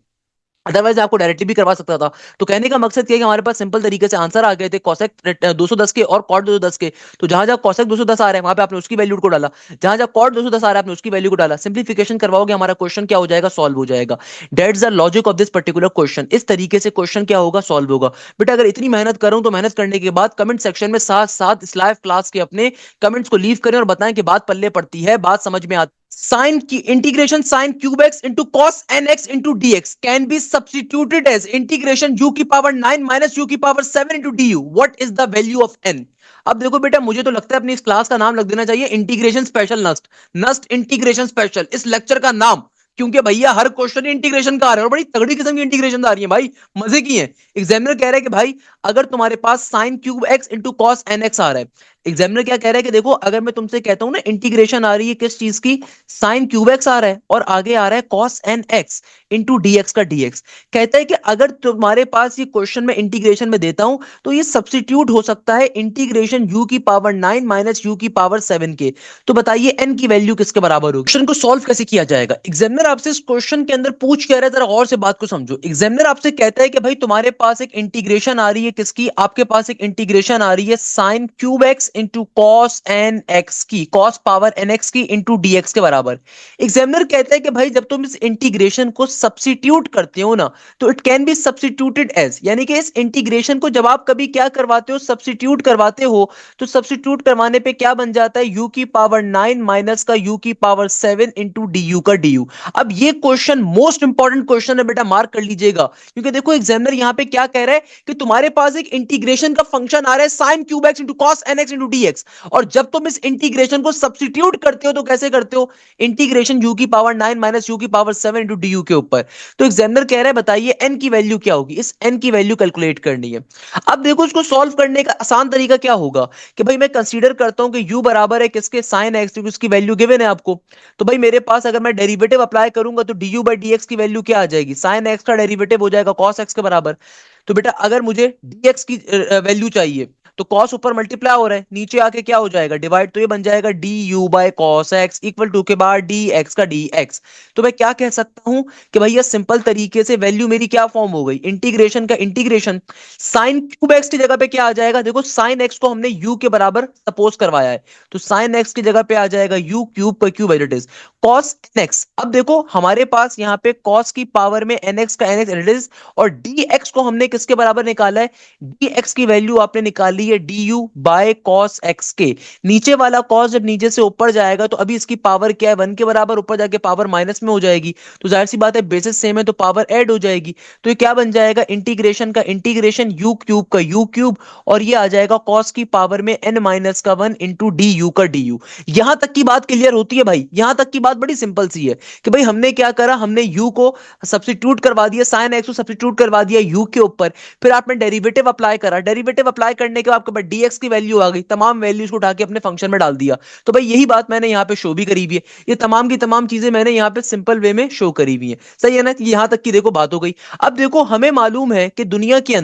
अदरवाइज आपको डायरेक्टली भी करवा सकता था। तो कहने का मकसद क्या है कि हमारे पास सिंपल तरीके से आंसर आ गए थे कोसेक 210 के और कॉट 210 के। तो जहां जहां कोसेक 210 आ रहा है वहां पे आपने उसकी वैल्यू को डाला, जहां जहां कॉट 210 आ रहा है आपने उसकी वैल्यू को डाला। सिंप्लीफिकेशन करवाओगे हमारा क्वेश्चन क्या हो जाएगा? सॉल्व हो जाएगा। That's the logic of this particular question. इस तरीके से क्वेश्चन क्या होगा? सॉल्व होगा। बेटा अगर इतनी मेहनत करूं तो मेहनत करने के बाद कमेंट सेक्शन में साथ साथ इस लाइव क्लास के अपने कमेंट्स को लीव करें और बताएं कि बात पल्ले पड़ती है, बात समझ में आती Sin integration sin cube x into cos nx into dx can be substituted as integration u की पावर 9 minus u की power 7 into du. What is the value of n? अब देखो बेटा, मुझे तो लगता है अपनी इस क्लास का नाम लग देना चाहिए इंटीग्रेशन स्पेशल नस्ट, नस्ट इंटीग्रेशन स्पेशल इस लेक्चर का नाम, क्योंकि भैया हर क्वेश्चन इंटीग्रेशन का आ रहा है और बड़ी तगड़ी किस्म की इंटीग्रेशन आ रही है भाई, मजे की है। एग्जामिनर कह रहा है कि भाई अगर तुम्हारे पास sine cube x into cos n x आ रहा है, एग्जामिनर क्या कह रहा है कि देखो अगर मैं तुमसे कहता हूं ना इंटीग्रेशन आ रही है किस चीज की, साइन क्यूब एक्स आ रहा है और आगे आ रहा है cos n x into d x का डीएक्स, कहता है कि अगर तुम्हारे पास ये क्वेश्चन में इंटीग्रेशन में देता हूं तो ये सब्सिट्यूट हो सकता है इंटीग्रेशन यू की पावर 9 माइनस यू की पावर 7 के। तो बताइए एन की वैल्यू किसके बराबर होगी? क्वेश्चन को सॉल्व कैसे किया जाएगा? एग्जामिनर आपसे इस क्वेश्चन के अंदर पूछ कह रहा है, जरा गौर से बात को समझो। एग्जामिनर आपसे कहता है कि भाई तुम्हारे पास एक इंटीग्रेशन आ रही है किसकी, आपके पास एक इंटीग्रेशन आ रही है sine cube x into cos n x की, कॉस पावर एन एक्स की इंटू डीएक्स के बराबर। एग्जामिनर कहता है कि भाई जब तुम इस इंटीग्रेशन को सब्सिट्यूट करते हो ना तो it can be substituted as, यानी कि इस इंटीग्रेशन को जब आप कभी क्या करवाते हो, सब्सिट्यूट करवाते हो, तो सब्सिट्यूट करवाने पे क्या बन जाता है, यू की पावर 9 माइनस का यू की पावर 7 इंटू डी यू का डी यू। अब ये क्वेश्चन मोस्ट इंपॉर्टेंट क्वेश्चन है बेटा, मार्क कर लीजिएगा, क्योंकि देखो एग्जामिनर यहां पे क्या कह रहा है कि तुम्हारे पास एक इंटीग्रेशन का फंक्शन आ रहा है sine cube x into cos n x into d x, और जब तुम इस इंटीग्रेशन को सब्सिट्यूट करते हो तो कैसे करते हो, इंटीग्रेशन यू की पावर 9 माइनस यू की पावर 7 इंटू डी यू के ऊपर। तो एग्जामिनर कह रहा है बताइए एन की वैल्यू क्या होगी, इस एन की वैल्यू कैलकुलेट करनी है। अब देखो इसको सॉल्व करने का आसान तरीका क्या होगा कि भाई मैं कंसीडर करता हूं कि u बराबर है किसके, साइन एक्स, क्योंकि उसकी वैल्यू गिवन है आपको। तो भाई मेरे पास अगर मैं डेरिवेटिव अप्लाई करूंगा तो du बाई डी एक्स की वैल्यू क्या आ जाएगी, साइन एक्स का डेरिवेटिव हो जाएगा कॉस एक्स के बराबर। तो बेटा अगर मुझे dx की वैल्यू चाहिए तो cos ऊपर मल्टीप्लाई हो रहा है, नीचे आके क्या हो जाएगा डिवाइड, तो ये बन जाएगा du by cos x equal to के बाद dx का dx। तो मैं क्या कह सकता हूं कि भैया सिंपल तरीके से वैल्यू मेरी क्या फॉर्म हो गई, इंटीग्रेशन का इंटीग्रेशन, साइन क्यूब एक्स की जगह पे क्या आ जाएगा, देखो साइन एक्स को हमने u के बराबर सपोज करवाया है, तो साइन एक्स की जगह पे आ जाएगा u क्यूब का cube as it is, cos nx। अब देखो हमारे पास यहाँ पे cos की पावर में nx का nx एज इट इज, और dx को हमने किसके बराबर निकाला है, dx की वैल्यू आपने निकाली है du बाय cos x के। नीचे वाला cos जब नीचे से ऊपर जाएगा तो अभी इसकी पावर क्या है, 1 के बराबर, ऊपर जाके पावर माइनस में हो जाएगी, तो जाहिर सी बात है बेसिस सेम है तो पावर ऐड हो जाएगी। तो ये क्या बन जाएगा, इंटीग्रेशन का इंटीग्रेशन u क्यूब का u क्यूब, और ये आ जाएगा cos की पावर में n माइनस का 1 इंटू डी यू का डी यू। यहां तक की बात क्लियर होती है भाई, यहां तक की बात बड़ी सिंपल सी है कि भाई हमने क्या करा, हमने u को सब्स्टिट्यूट करवा दिया, साइन एक्स को सब्स्टिट्यूट करवा दिया u के ऊपर, फिर आपने डेरिवेटिव अप्लाई करा, डेरिवेटिव अप्लाई करने के बाद आपके पास dx की वैल्यू आ गई, तमाम वैल्यूज को उठा के अपने फंक्शन में डाल दिया। तो भाई यही बात मैंने यहाँ पे शो भी करी हुई है, ये तमाम की तमाम चीजें मैंने यहाँ पे सिंपल वे में शो करी हुई है, सही है ना, यहां तक की देखो बात हो गई। अब देखो हमें मालूम है कि दुनिया के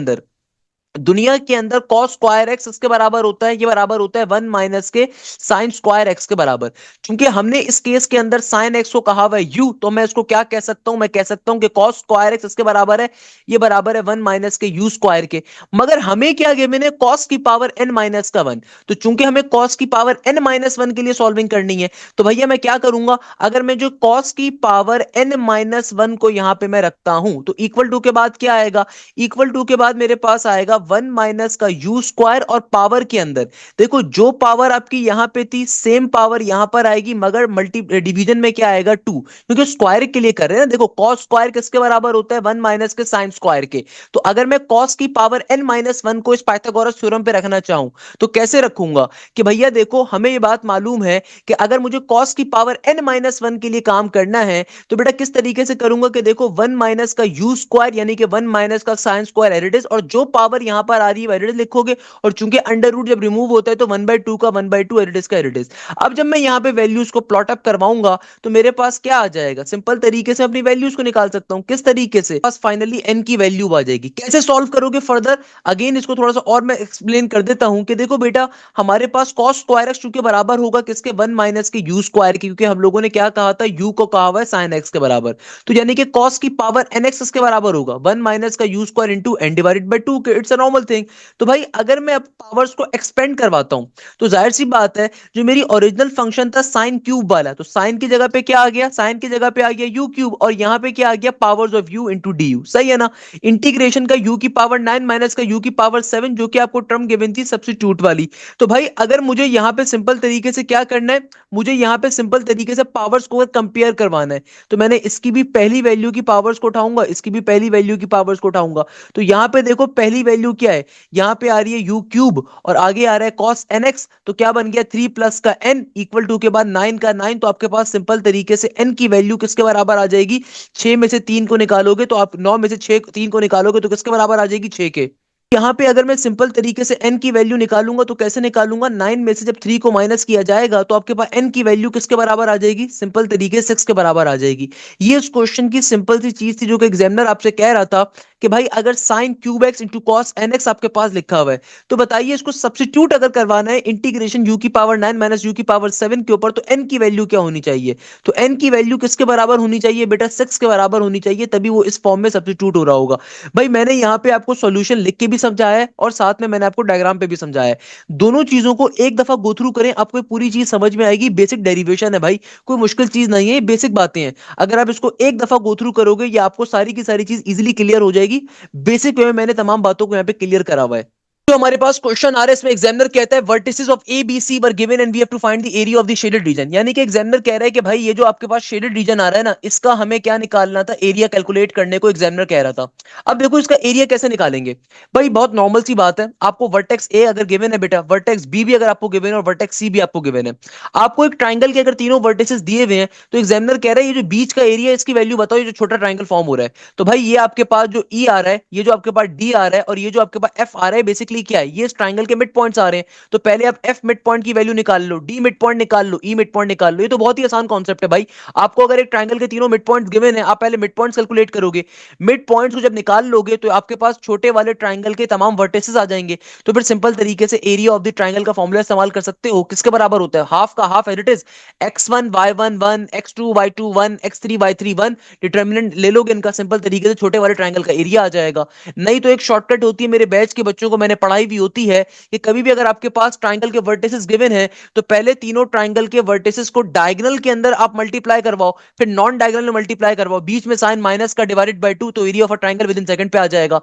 अंदर cos स्क्वायर एक्स इसके बराबर होता है, ये बराबर होता है 1 माइनस के साइन स्क्वायर एक्स के बराबर। क्योंकि हमने इस केस के अंदर साइन एक्स को कहा हुआ है u, तो मैं इसको क्या कह सकता हूं, मैं कह सकता हूं कि cos स्क्वायर एक्स इसके बराबर है, ये बराबर है 1 माइनस के u स्क्वायर के। मगर हमें क्या गिवन है, cos की पावर n माइनस का 1, तो चूंकि हमें cos की पावर n माइनस 1 के लिए सॉल्विंग करनी है, तो भैया मैं क्या करूंगा, अगर मैं जो cos की पावर n माइनस 1 को यहां पे मैं रखता हूं तो इक्वल टू के बाद क्या आएगा, इक्वल टू के बाद मेरे पास आएगा 1 माइनस का u स्क्वायर, और पावर के अंदर देखो जो पावर आपकी यहां पे थी सेम पावर यहां पर आएगी, मगर मल्टी डिवीजन में क्या आएगा 2, क्योंकि स्क्वायर के लिए कर रहे हैं ना। देखो cos स्क्वायर किसके बराबर होता है, 1 माइनस के साइन स्क्वायर के। तो अगर मैं cos की पावर n माइनस 1 को इस पाइथागोरस थ्योरम पे रखना चाहूं तो कैसे रखूंगा, कि भैया देखो हमें ये बात मालूम है कि अगर मुझे cos की पावर n माइनस 1 के लिए काम करना है तो बेटा किस तरीके से करूंगा, कि देखो 1 माइनस का u स्क्वायर यानी कि 1 माइनस का साइन स्क्वायर एरिडिस, और जो पावर यहां पर आ रही है एरिडिस लिखोगे, और चूंकि अंडर रूट जब रिमूव होता है तो 1/2 का 1/2 एरिडिस का एरिडिस। अब जब मैं यहां पे वैल्यूज को प्लॉट अप करवाऊंगा तो मेरे पास क्या आ जाएगा, सिंपल तरीके से अपनी वैल्यूज को निकाल सकता हूं, किस तरीके से, बस फाइनली n की वैल्यू आ जाएगी। कैसे सॉल्व करोगे फर्दर, अगेन इसको थोड़ा सा और मैं एक्सप्लेन कर देता हूं कि देखो बेटा हमारे पास cos स्क्वायर एक्स चूंकि बराबर होगा किसके, 1 माइनस के u स्क्वायर के, क्योंकि हम लोगों ने क्या कहा था, u को कहा हुआ है sin x के बराबर, तो यानी कि cos की पावर nx इसके बराबर होगा 1 माइनस का u square into n divided by 2 के, इट्स अ नॉर्मल थिंग। तो भाई अगर मैं अब पावर्स को एक्सपेंड करवाता हूं तो जाहिर सी बात है जो मेरी ओरिजिनल फंक्शन था साइन क्यूब वाला, तो साइन की जगह पे क्या आ गया, साइन की जगह पे आ गया यू क्यूब, और यहां पे क्या आ गया, powers of you into D you. सही है ना। इंटीग्रेशन का यू की पावर 9 माइनस का यू की पावर 7, जो कि आपको टर्म गिवन थी सब्स्टिट्यूट वाली। तो भाई अगर मुझे यहां पे सिंपल तरीके से क्या करना है, मुझे यहां पे सिंपल तरीके से पावर्स को कंपेयर करवाना है, तो मैंने इसकी भी पहली वैल्यू की पावर्स को उठाऊंगा, इसकी भी पहली वैल्यू की पावर्स को उठाऊंगा। तो यहां पे देखो पहली वैल्यू क्या है, यहां पे आ रही है यू क्यूब और आगे आ रहा है कॉस एन एक्स, तो क्या बन गया 3 प्लस का एन इक्वल टू के बाद 9 का 9, तो आपके पास सिंपल तरीके से एन की वैल्यू किसके बराबर आ जाएगी, 6 में से 3 को निकालोगे तो आप 9 में से 6 3 को निकालोगे तो किसके बराबर आ जाएगी, 6 के। यहां पे अगर मैं सिंपल तरीके से n की वैल्यू निकालूंगा तो कैसे निकालूंगा, 9 में से जब 3 को माइनस किया जाएगा तो आपके पास n की वैल्यू किसके बराबर आ जाएगी, सिंपल तरीके से 6 के बराबर आ जाएगी। ये उस क्वेश्चन की सिंपल सी चीज थी जो कि एग्जामिनर आपसे कह रहा था कि भाई अगर sine cube x into cos n x आपके पास लिखा हुआ है, तो बताइए इसको सब्स्टिट्यूट अगर करवाना है इंटीग्रेशन यू की पावर 9 माइनस यू की पावर 7 के ऊपर, तो n की वैल्यू क्या होनी चाहिए, तो n की वैल्यू किसके बराबर होनी चाहिए बेटा, 6 के बराबर होनी चाहिए, तभी वो इस फॉर्म में सब्स्टिट्यूट हो रहा होगा। भाई मैंने यहाँ पे आपको सॉल्यूशन लिख के भी समझाया है और साथ में मैंने आपको डायग्राम पे भी समझाया है। दोनों चीजों को एक दफा गो थ्रू करें, आपको पूरी चीज समझ में आएगी। बेसिक डेरिवेशन है भाई, कोई मुश्किल चीज नहीं है, बेसिक बातें हैं। अगर आप इसको एक दफा गो थ्रू करोगे ये आपको सारी की सारी चीज इजीली क्लियर हो जाएगी। बेसिक वे में मैंने तमाम बातों को यहाँ पे क्लियर करा हुआ है। तो हमारे पास क्वेश्चन आ रहा है, इसमें एग्जामिनर कहता है vertices of A B C were given and we have to find the area of the shaded region. यानी कि एग्जामिनर कह रहा है कि भाई ये जो आपके पास शेडेड रीजन आ रहा है ना, इसका हमें क्या निकालना था, एरिया कैलकुलेट करने को एग्जामिनर कह रहा था। अब देखो इसका एरिया कैसे निकालेंगे। भाई बहुत नॉर्मल सी बात है, आपको वर्टेक्स ए अगर गिवन है बेटा, वर्टेक्स बी भी अगर आपको गिवन है और वर्टेक्स सी भी आपको गिवन है, आपको एक ट्राइंगल के अगर तीनों वर्टिसेस दिए हुए हैं, तो एग्जामिनर कह रहा है ये जो बीच का एरिया है इसकी वैल्यू बताओ, ये जो छोटा ट्राइंगल फॉर्म हो रहा है। तो भाई ये आपके पास जो ई आ रहा है, ये जो आपके पास डी आ रहा है और ये जो आपके पास एफ आ रहा है, बेसिकली क्या है, ये इस ट्राइंगल के मिड पॉइंट्स आ रहे हैं। तो पहले आप एफ मिड पॉइंट की वैल्यू निकाल लो, डी मिड पॉइंट निकाल लो, ई मिड पॉइंट निकाल लो। ये तो बहुत ही आसान कॉन्सेप्ट है भाई। आपको अगर एक ट्राइंगल के तीनों मिड पॉइंट्स गिवन है, आप पहले मिड पॉइंट्स कैलकुलेट करोगे, मिड पॉइंट्स को जब निकाल लोगे तो आपके पास छोटे वाले ट्राइंगल के तमाम वर्टिसेस आ जाएंगे। तो फिर सिंपल तरीके से एरिया ऑफ द ट्राइंगल का फॉर्मूला इस्तेमाल कर सकते हो, किसके बराबर होता है, हाफ का half, as it is x1 y1 1 x2 y2 1 x3 y3 1। Determinant ले लोगे इनका, सिंपल तरीके से छोटे वाले ट्राइंगल का एरिया आ जाएगा। नहीं तो एक शॉर्टकट होती है, मेरे बैच के बच्चों को मैंने पढ़ाई भी होती है कि कभी भी अगर आपके पास ट्राइंगल के वर्टिसेस गिवन है तो पहले तीनों ट्राइंगल के वर्टिसेस को डायगोनल के अंदर आप मल्टीप्लाई करवाओ, फिर नॉन डायगोनल में मल्टीप्लाई करवाओ, बीच में साइन माइनस का डिवाइडेड बाय 2, तो area of a triangle with in second पे आ जाएगा।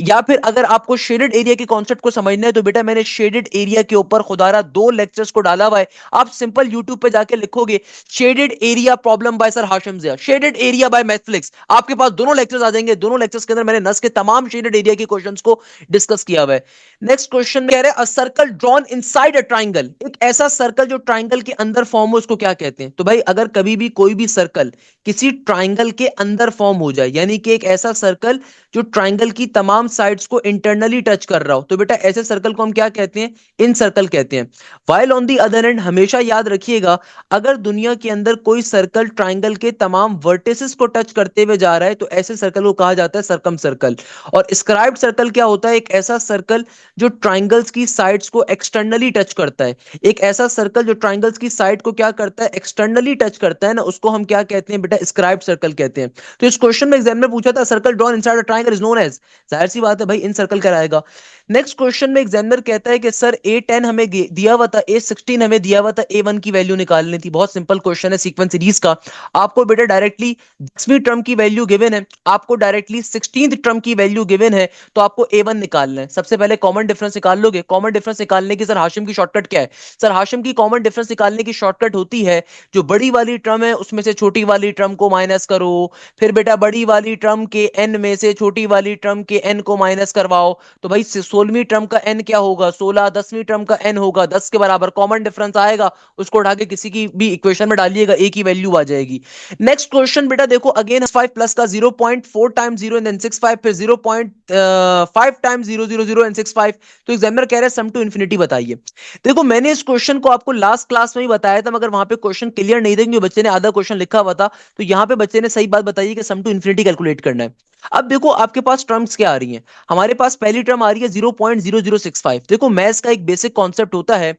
या फिर अगर आपको शेडेड एरिया के कॉन्सेप्ट को समझना है तो बेटा मैंने शेडेड एरिया के ऊपर खुदारा 2 लेक्चर्स को डाला हुआ है। आप सिंपल यूट्यूब पे जाके लिखोगे shaded area problem by sir Hashim Zia, shaded area by Mathflix, आपके पास दोनों लेक्चर्स आ जाएंगे। दोनों लेक्चर्स के अंदर मैंने नस के तमाम शेडेड एरिया के क्वेश्चंस को डिस्कस किया हुआ है। नेक्स्ट क्वेश्चन में कह रहे हैं a circle drawn inside a triangle, एक ऐसा सर्कल जो ट्राइंगल के अंदर फॉर्म हो उसको क्या कहते हैं। तो भाई अगर कभी भी कोई भी सर्कल किसी ट्राइंगल के अंदर फॉर्म हो जाए, यानी कि एक ऐसा सर्कल जो ट्राइंगल की तमाम साइड्स को इंटरनली टच कर रहा हो, तो बेटा ऐसे सर्कल को हम क्या कहते हैं, इन सर्कल कहते हैं। While on the other and, हमेशा याद रखिएगा अगर दुनिया के अंदर कोई सर्कल ट्राइंगल के तमाम वर्टिसेस को टच करते हुए जा रहा है तो ऐसे सर्कल को कहा जाता है सर्कम सर्कल। और स्क्राइब्ड सर्कल क्या होता है, एक ऐसा सर्कल जो ट्राइंगल्स की साइड्स को एक्सटर्नली टच करता है। एक ऐसा सर्कल जो ट्राइंगल्स की साइड को क्या करता है, एक्सटर्नली टच करता है ना, उसको हम क्या कहते हैं बेटा, स्क्राइब्ड सर्कल कहते हैं। तो इस क्वेश्चन में एग्जाम में पूछा था circle drawn inside a triangle is known as, जाहिर सी बात है भाई इन सर्कल कराएगा। नेक्स्ट क्वेश्चन में एग्जामिनर कहता है कि सर A10 हमें दिया हुआ था, A16 हमें दिया हुआ था, A1 की वैल्यू निकालनी थी। बहुत सिंपल क्वेश्चन है सीक्वेंस सीरीज का। आपको बेटा डायरेक्टली 10वीं टर्म की वैल्यू गिवन है, आपको डायरेक्टली 16th टर्म की वैल्यू गिवन है, तो आपको A1 निकालना है। सबसे पहले कॉमन डिफरेंस निकाल लोगे। कॉमन डिफरेंस निकालने की सर हाशिम की शॉर्टकट क्या है, सर हाशिम की कॉमन डिफरेंस निकालने की शॉर्टकट होती है जो बड़ी वाली टर्म है उसमें से छोटी वाली टर्म को माइनस करो, फिर बेटा बड़ी वाली टर्म के n में से छोटी वाली टर्म के n को माइनस करवाओ। तो भाई 16वीं टर्म का n क्या होगा 16, 10वीं टर्म का n होगा 10 के बराबर, कॉमन डिफरेंस आएगा, उसको उठा के किसी की भी इक्वेशन में डालिएगा, a की वैल्यू आ जाएगी। नेक्स्ट क्वेश्चन बेटा देखो अगेन 5 प्लस का 0.4 टाइम्स 0 एंड देन 65, फिर 0.5 टाइम्स 0 0 0 एंड 65। तो एग्जामिनर कह रहे हैं सम टू इन्फिनिटी बताइए। देखो मैंने इस क्वेश्चन को आपको लास्ट क्लास में ही बताया था, मगर वहां पे क्वेश्चन क्लियर नहीं देंगे, बच्चे ने आधा क्वेश्चन लिखा हुआ था, तो यहां पे बच्चे ने सही बात बताई कि सम टू इन्फिनिटी कैलकुलेट करना है। अब देखो आपके पास टर्म्स क्या आ रही हैं, हमारे पास पहली टर्म आ रही है 0.0065। देखो मैथ्स का एक बेसिक कॉन्सेप्ट होता है,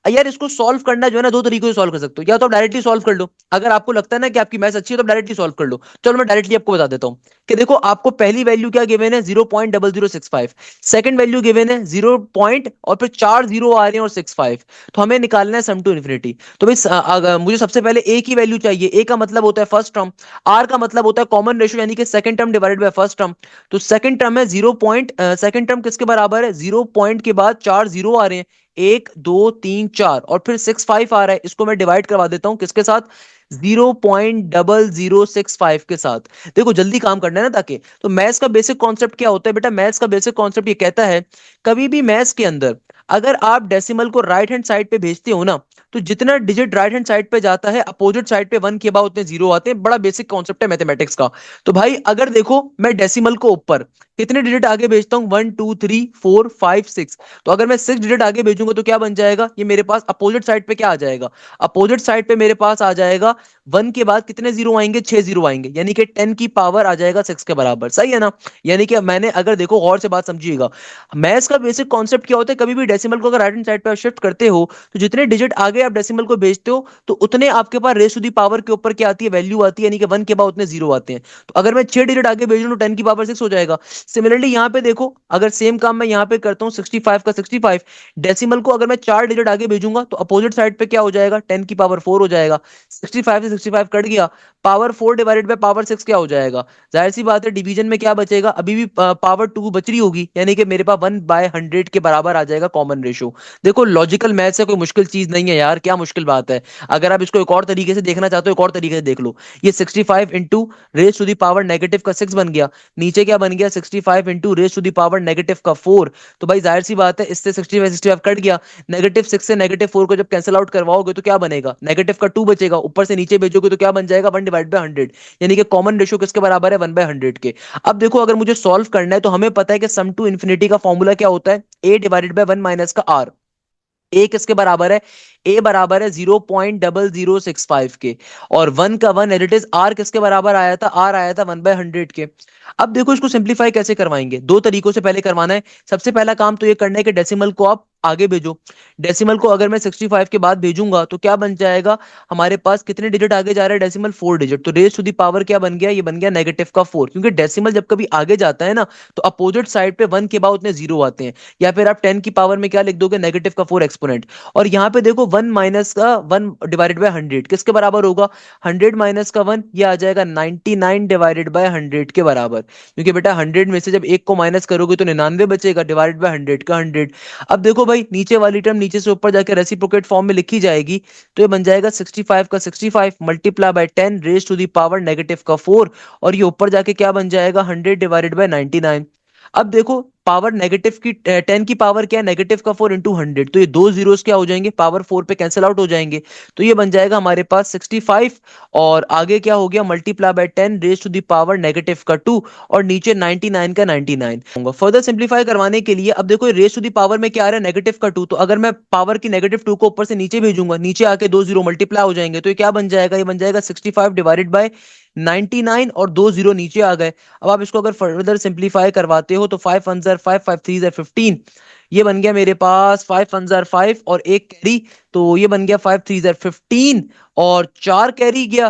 यार इसको सॉल्व करना जो है ना दो तरीकों से सॉल्व कर सकते हो, या तो आप डायरेक्टली सॉल्व कर लो, अगर आपको लगता है ना कि आपकी मैथ्स अच्छी है तो डायरेक्टली सॉल्व कर लो। चलो मैं डायरेक्टली आपको बता देता हूँ कि देखो आपको पहली वैल्यू क्या गिवन है 0.0065, सेकंड वैल्यू गिवन है 0 पॉइंट और फिर 4 जीरो आ रहे हैं और 65, तो हमें निकालना है सम टू इन्फिनिटी। तो भाई मुझे सबसे पहले ए की वैल्यू चाहिए। ए का मतलब होता है फर्स्ट टर्म, आर का मतलब होता है कॉमन रेशियो यानी कि second term divided by first term. तो सेकंड टर्म है 0 पॉइंट, सेकंड टर्म किसके बराबर है, 0 पॉइंट के बाद 4 जीरो आ रहे हैं, 1 2 3 4 और फिर 65 आ रहा है, इसको मैं डिवाइड करवा देता हूं किसके साथ, 0.0065 के साथ। देखो जल्दी काम करना है ना ताकि, तो मैथ्स का बेसिक कॉन्सेप्ट क्या होता है बेटा, मैथ्स का बेसिक कॉन्सेप्ट ये कहता है कभी भी मैथ्स के अंदर अगर आप डेसिमल को राइट हैंड साइड पे भेजते हो ना, तो जितना डिजिट राइट हैंड साइड पे जाता है अपोजिट साइड पे वन के बाद उतने जीरो आते हैं। बड़ा बेसिक कॉन्सेप्ट है मैथमेटिक्स का। तो भाई अगर देखो मैं डेसिमल को ऊपर कितने डिजिट आगे भेजता हूं, 1 2 3 4 5 6, तो अगर मैं 6 डिजिट आगे भेजूंगा तो क्या बन जाएगा, ये मेरे पास अपोजिट साइड पे क्या आ जाएगा, अपोजिट साइड पे मेरे पास आ जाएगा वन के बाद कितने जीरो आएंगे, 6 जीरो आएंगे, यानी कि 10 की पावर आ जाएगा 6 के बराबर। सही है ना। यानी कि मैंने अगर देखो गौर से बात समझिएगा, मैथ्स का बेसिक कॉन्सेप्ट क्या होता है, कभी भी डेसिमल को अगर राइट हैंड साइड पे शिफ्ट करते हो तो जितने डिजिट आगे आप डेसिमल को भेजते हो तो उतने आपके पास रेस टू दी पावर के ऊपर क्या आती है, वैल्यू आती है, यानी कि वन के बाद उतने जीरो आते हैं। तो अगर मैं 6 डिजिट आगे भेज लूं तो 10 की पावर 6 हो जाएगा। सिमिलरली यहाँ पे देखो अगर सेम काम मैं यहाँ पे करता हूँ 65 का 65, डेसिमल को अगर मैं 4 डिजिट आगे भेजूंगा तो अपोजिट साइड पे क्या हो जाएगा, 10 की पावर 4 हो जाएगा। 65 से 65 कट गया, पावर 4 डिवाइडेड बाय पावर 6 क्या हो जाएगा, जाहिर सी बात है डिवीजन में क्या बचेगा, अभी भी पावर 2 बच रही होगी, यानी कि मेरे पास 1/100 के बराबर आ जाएगा कॉमन रेशियो। देखो लॉजिकल मैथ से कोई मुश्किल चीज नहीं है यार, क्या मुश्किल बात है। अगर आप इसको एक और तरीके से देखना चाहते हो एक और तरीके से देख लो, ये 65 into raise to the power negative का 6 बन गया, नीचे क्या बन गया 65 into raise to the power negative का 4। तो भाई जाहिर सी बात है इससे 65 कट गया, नेगेटिव 6 से नेगेटिव 4 को जब कैंसिल आउट करवाओगे तो क्या बनेगा, नेगेटिव का 2 बचेगा, ऊपर से नीचे भेजोगे तो क्या बन जाएगा 1/100, यानी कि कॉमन रेशियो किसके बराबर है 1/100 के। अब देखो अगर मुझे सॉल्व करना है तो हमें पता है कि सम टू इन्फिनिटी का फॉर्मूला क्या होता है, a डिवाइडेड बाय 1 माइनस का r। ए किसके बराबर है, ए बराबर है 0.0065 के, और वन का one as it is, r किसके बराबर आया था, आर आया था 1/100 के। अब देखो इसको सिंप्लीफाई कैसे करवाएंगे, दो तरीकों से पहले करवाना है। सबसे पहला काम तो ये करना है कि डेसिमल को आप आगे भेजो। डेसिमल को अगर मैं 65 के बाद भेजूंगा तो क्या बन जाएगा, हमारे पास कितने डिजिट आगे जा रहा है डेसिमल, 4 डिजिट, तो रेज टू दी पावर क्या बन गया, ये बन गया -4, क्योंकि डेसिमल जब कभी आगे जाता है ना तो अपोजिट साइड पे वन के बाद उतने जीरो आते हैं, या फिर आप 10 की पावर में क्या लिख दोगे, -4 एक्सपोनेंट। और यहाँ पे देखो 1 माइनस का 1 डिवाइडेड बाय 100 किसके बराबर होगा, 100 माइनस का 1 ये आ जाएगा 99 डिवाइडेड बाय 100 के बराबर, क्योंकि बेटा 100 में से जब एक को माइनस करोगे तो 99 बचेगा, डिवाइडेड बाय 100 का 100। अब देखो भाई नीचे वाली टर्म नीचे से ऊपर जाकर रेसिप्रोकेट फॉर्म में लिखी जाएगी, तो ये बन जाएगा 65 का 65 multiply by 10 raise to the power negative का 4, और ये ऊपर जाके क्या बन जाएगा 100 डिवाइडेड बाय 99। अब देखो पावर नेगेटिव की 10 की पावर क्या है, -4 इंटू 100, तो ये दो जीरोस क्या हो जाएंगे, पावर 4 पे कैंसिल आउट हो जाएंगे, तो ये बन जाएगा हमारे पास 65, और आगे क्या हो गया multiply by 10 raise to the power negative का 2, और नीचे 99 का 99 होगा। फर्दर सिंप्लीफाई करवाने के लिए अब देखो रेज टू दी पावर में क्या आ रहा है, नेगेटिव का 2, तो अगर मैं पावर की -2 को ऊपर से नीचे भेजूंगा, नीचे आके दो जीरो मल्टीप्लाई हो जाएंगे, तो ये क्या बन जाएगा, ये बन जाएगा 65 डिवाइडेड बाय 99, और दो जीरो नीचे आ गए। अब आप इसको अगर फर्दर सिंप्लीफाई करवाते हो तो 5 1 जार 5 5 3 जार 15, ये बन गया मेरे पास 5 1 जार 5 और एक कैरी, तो ये बन गया 5 3 जार 15, और चार कैरी गया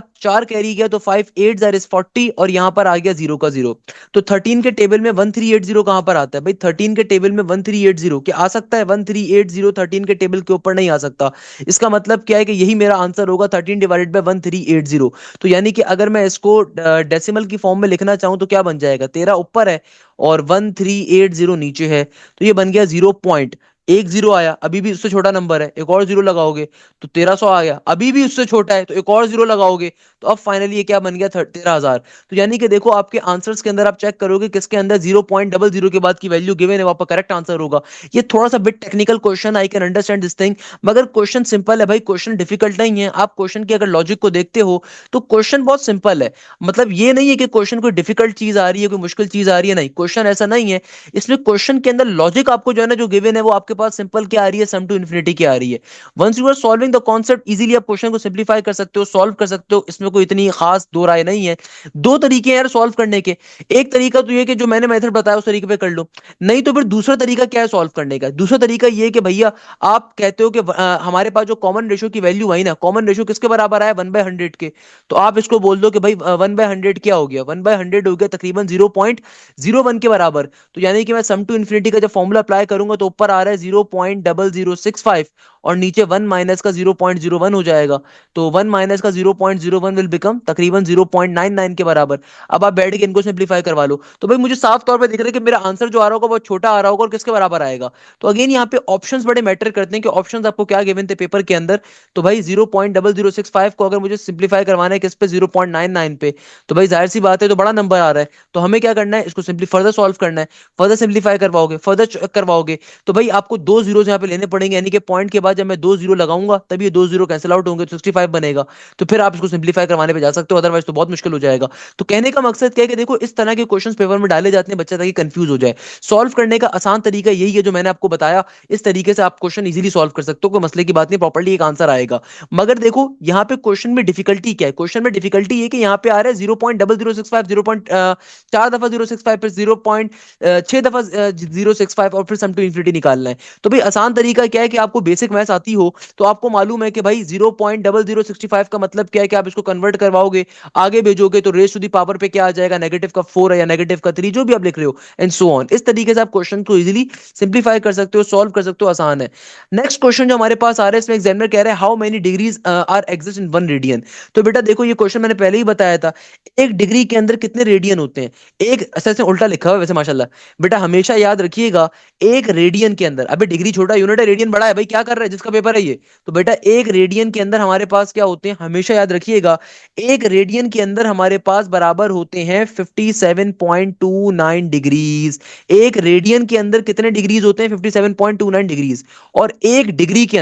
तो 5 8 जार इज 40, और यहां पर आ गया जीरो का जीरो। तो 13 के टेबल में 1380 कहां पर आता है भाई, 13 के टेबल में 1380 क्या आ सकता है, 1380 13 के टेबल के ऊपर नहीं आ सकता। इसका मतलब क्या है कि यही मेरा आंसर होगा 13 डिवाइडेड बाय 1380। तो यानी कि अगर मैं इसको डेसिमल की फॉर्म में लिखना चाहूं तो क्या बन जाएगा, 13 ऊपर है और 1380 नीचे है, तो ये बन गया 0.10 आया, अभी भी उससे छोटा नंबर है, एक और जीरो लगाओगे तो 1300 आ गया, अभी भी उससे छोटा है तो एक और जीरो लगाओगे, तो अब फाइनली ये क्या बन गया 13,000। तो यानी कि देखो आपके आंसर्स के अंदर आप चेक करोगे किसके अंदर 0.00 के बाद की वैल्यू गिवन है वो आपका करेक्ट आंसर होगा। ये थोड़ा सा bit technical question, I can understand this thing, मगर क्वेश्चन सिंपल है भाई, क्वेश्चन डिफिकल्ट नहीं है। आप क्वेश्चन के अगर लॉजिक को देखते हो तो क्वेश्चन बहुत सिंपल है, मतलब ये नहीं है कि क्वेश्चन कोई डिफिकल्ट चीज आ रही है, कोई मुश्किल चीज आ रही है, नहीं, क्वेश्चन ऐसा नहीं है। इसलिए क्वेश्चन के अंदर लॉजिक आपको जो है ना जो गिवन है वो आपके पास सिंपल क्या आ रही है, सम टू इन्फिनिटी क्या आ रही है। Once you are solving the concept easily आप क्वेश्चन को सिंप्लीफाई कर सकते हो, सॉल्व कर सकते हो, इसमें कोई इतनी खास दो राय नहीं है। दो तरीके हैं यार सॉल्व करने के। एक तरीका तो ये कि जो मैंने मेथड बताया उस तरीके पे कर लो, नहीं तो फिर दूसरा तरीका क्या है सॉल्व करने का। दूसरा तरीका ये है कि भैया आप कहते हो कि हमारे पास जो कॉमन रेशियो की वैल्यू आई ना, कॉमन रेशियो किसके बराबर आया, 1/100 के। तो आप इसको बोल दो कि भाई 1/100 क्या हो गया, 1/100 हो गया तकरीबन 0.01 के बराबर। तो यानी कि मैं सम टू इन्फिनिटी का जब फॉर्मूला अप्लाई करूंगा तो ऊपर आ रहा है 0.0065 और नीचे 1 माइनस का 0.01 हो जाएगा। तो 1 माइनस का 0.01 विल बिकम तकरीबन 0.99 के बराबर। अब आप बैठ के इनको सिंप्लीफाई करवा लो तो भाई मुझे साफ तौर पे दिख रहा है कि मेरा आंसर जो आ रहा होगा वो छोटा आ रहा होगा और किसके बराबर आएगा। तो अगेन यहाँ पे ऑप्शंस बड़े मैटर करते हैं कि ऑप्शंस आपको क्या गिवन थे पेपर के अंदर। तो भाई 0.0065 को अगर मुझे सिंप्लीफाई करवाना है किस पे, 0.99 पे, तो भाई जाहिर सी बात है तो बड़ा नंबर आ रहा है। तो हमें क्या करना है, इसको सिंपली फर्दर सॉल्व करना है, फर्दर सिंप्लीफाई करवाओगे, फर्दर करवाओगे तो भाई आपको दो जीरो यहाँ पे लेने पड़ेंगे, यानी कि पॉइंट के बाद जब मैं दो जीरो लगाऊंगा तब ये दो जीरो कैंसिल आउट होंगे, तो 65 बनेगा। तो फिर आप इसको सिंप्लीफाई करवाने पे जा सकते हो, अदरवाइज तो बहुत मुश्किल हो जाएगा। तो कहने का मकसद क्या है कि देखो इस तरह के क्वेश्चन पेपर में डाले जाते हैं बच्चा ताकि कंफ्यूज हो जाए। सॉल्व करने का आसान तरीका यही है जो मैंने आपको बताया, इस तरीके से आप क्वेश्चन इजीली सॉल्व कर सकते हो, कोई मसले की बात नहीं, प्रॉपर्ली एक आंसर आएगा। मगर देखो यहाँ पे क्वेश्चन में डिफिकल्टी क्या है, क्वेश्चन में डिफिकल्टी ये कि यहाँ पे आ रहा है 0.0065, 0.4 दफा 065 फिर 0.6 दफा 065 और फिर सम टू इन्फिनिटी निकालना है। तो भाई आसान तरीका क्या है कि आपको बेसिक मैथ्स आती हो तो आपको मालूम है कि भाई 0.0065 का मतलब क्या है कि आप इसको कन्वर्ट करवाओगे, आगे भेजोगे तो रेस टू दी पावर पे क्या आ जाएगा, -4 है या -3, जो भी आप लिख रहे हो एंड सो ऑन। इस तरीके से आप क्वेश्चन को इजीली सिंप्लीफाई कर सकते हो, सॉल्व कर सकते हो, आसान है। नेक्स्ट क्वेश्चन जो हमारे पास आ रहा है इसमें एग्जामिनर कह रहा है how many degrees are exist in 1 radian. तो बेटा देखो ये क्वेश्चन मैंने पहले ही बताया था, एक डिग्री के अंदर कितने रेडियन होते हैं। एक ऐसे ऐसे उल्टा लिखा हुआ है वैसे माशाल्लाह, बेटा हमेशा याद रखिएगा एक रेडियन के अंदर, अबे डिग्री छोटा यूनिट है, रेडियन बड़ा है, भाई क्या कर रहा है, जिसका पेपर है ये। तो बेटा एक रेडियन के अंदर हमारे पास क्या होते हैं, हमेशा याद रखिएगा, एक रेडियन के अंदर हमारे पास बराबर होते हैं 57.29 डिग्रीज। एक रेडियन के अंदर कितने डिग्रीज होते हैं, 57.29 डिग्रीज। और एक डिग्री के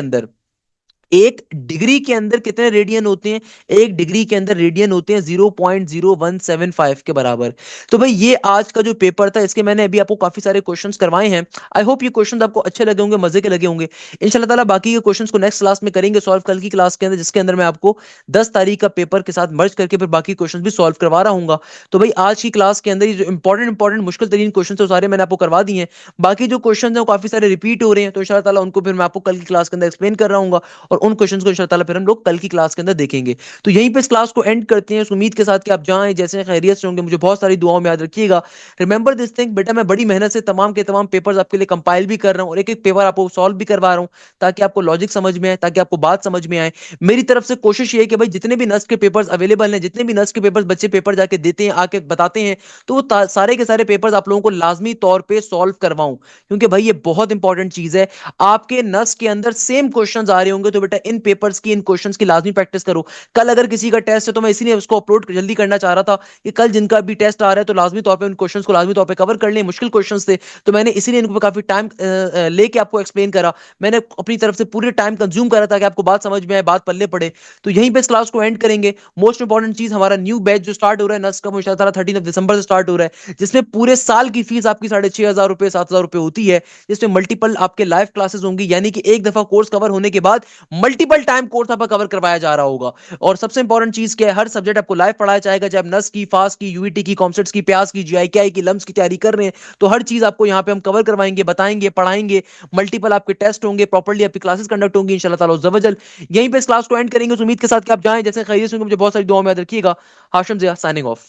अंदर कितने रेडियन होते हैं, एक डिग्री के अंदर रेडियन होते हैं 0.0175 के बराबर। तो भाई ये आज का जो पेपर था इसके मैंने अभी आपको काफी सारे क्वेश्चंस करवाए हैं। आई होप ये क्वेश्चंस आपको अच्छे लगे होंगे, मजे के लगे होंगे। इंशाल्लाह ताला बाकी के क्वेश्चंस को नेक्स्ट क्लास में करेंगे सॉल्व, कल की क्लास के अंदर, जिसके अंदर मैं आपको 10 तारीख का पेपर के साथ मर्ज करके फिर बाकी क्वेश्चन भी सॉल्व करवा रहा हूँ। तो भाई आज की क्लास के अंदर ये जो इंपॉर्टेंट मुश्किल तरीन क्वेश्चन है वो सारे मैंने आपको करवा दिए हैं। बाकी जो क्वेश्चन है वो काफी सारे रिपीट हो रहे हैं, तो इंशाल्लाह ताला उनको फिर मैं आपको कल की क्लास के अंदर एक्सप्लेन कर रहा हूँ और उन क्वेश्चंस को इंशाल्लाह ताला फिर हम लोग कल की क्लास के अंदर देखेंगे। तो यहीं पे इस क्लास को एंड करते हैं, इस उम्मीद के साथ कि आप जाएं जैसे खैरियत से होंगे, मुझे बहुत सारी दुआओं में याद रखिएगा। रिमेंबर दिस थिंग, बेटा मैं बड़ी मेहनत से तमाम के तमाम पेपर्स आपके लिए कंपाइल भी कर रहा हूं और एक एक पेपर आपको सॉल्व भी करवा रहा हूं ताकि आपको लॉजिक समझ में आए, ताकि आपको बात समझ में आए। मेरी तरफ से कोशिश ये है कि भाई जितने भी नस्ल के पेपर्स अवेलेबल हैं, जितने भी नस्ल के पेपर्स बच्चे पेपर जाके देते हैं, आके बताते हैं, तो वो सारे के सारे पेपर्स आप लोगों को लाजमी तौर पर सॉल्व करवाऊं, क्योंकि भाई ये बहुत इंपॉर्टेंट चीज है। आपके नस के अंदर सेम क्वेश्चंस आ रहे होंगे तो बेटा इन पेपर्स की, इन क्वेश्चंस की लाजमी प्रैक्टिस करो। कल अगर किसी का टेस्ट है तो मैं इसीलिए उसको अपलोड जल्दी करना चाह रहा था कि कल जिनका भी टेस्ट आ रहा है तो लाजमी तौर पे उन क्वेश्चंस को लाजमी तौर पे कवर कर लें, मुश्किल क्वेश्चंस थे तो मैंने इसीलिए इनको काफी टाइम लेके आपको एक्सप्लेन करा। मैंने अपनी तरफ से पूरे टाइम कंज्यूम करा था कि आपको बात समझ में आए, बात पल्ले पड़े। तो यहीं पे इस क्लास को एंड करेंगे। मोस्ट इंपॉर्टेंट चीज, हमारा न्यू बैच जो स्टार्ट हो रहा है नस का, मुशाह 13 दिसंबर से स्टार्ट हो रहा है, जिसमें पूरे साल की फीस आपकी 6,500 7,000 रुपए होती है, जिसमें मल्टीपल आपके लाइव क्लासेस होंगी, यानी कि एक दफा कोर्स कवर होने के बाद मल्टीपल टाइम कोर्स आपका कवर करवाया जा रहा होगा। और सबसे इंपॉर्टेंट चीज क्या है, हर सब्जेक्ट आपको लाइव पढ़ाया जाएगा, चाहे आप नस की, फास की, यूईटी की, कॉमसेट्स की, प्यास की, जीआईकेआई की, लम्स की तैयारी कर रहे हैं, तो हर चीज आपको यहाँ पे हम कवर करवाएंगे, बताएंगे, पढ़ाएंगे। मल्टीपल आपके टेस्ट होंगे, प्रॉपर्ली आपकी क्लासेस कंडक्ट होंगी इंशाल्लाह ताला अज़्ज़ व जल। यहीं पे इस क्लास को एंड करेंगे उस उम्मीद के साथ कि आप जाएं जैसे खैरियत से होंगे, मुझे बहुत सारी दुआओं में याद रखिएगा। Hashim Zia signing of.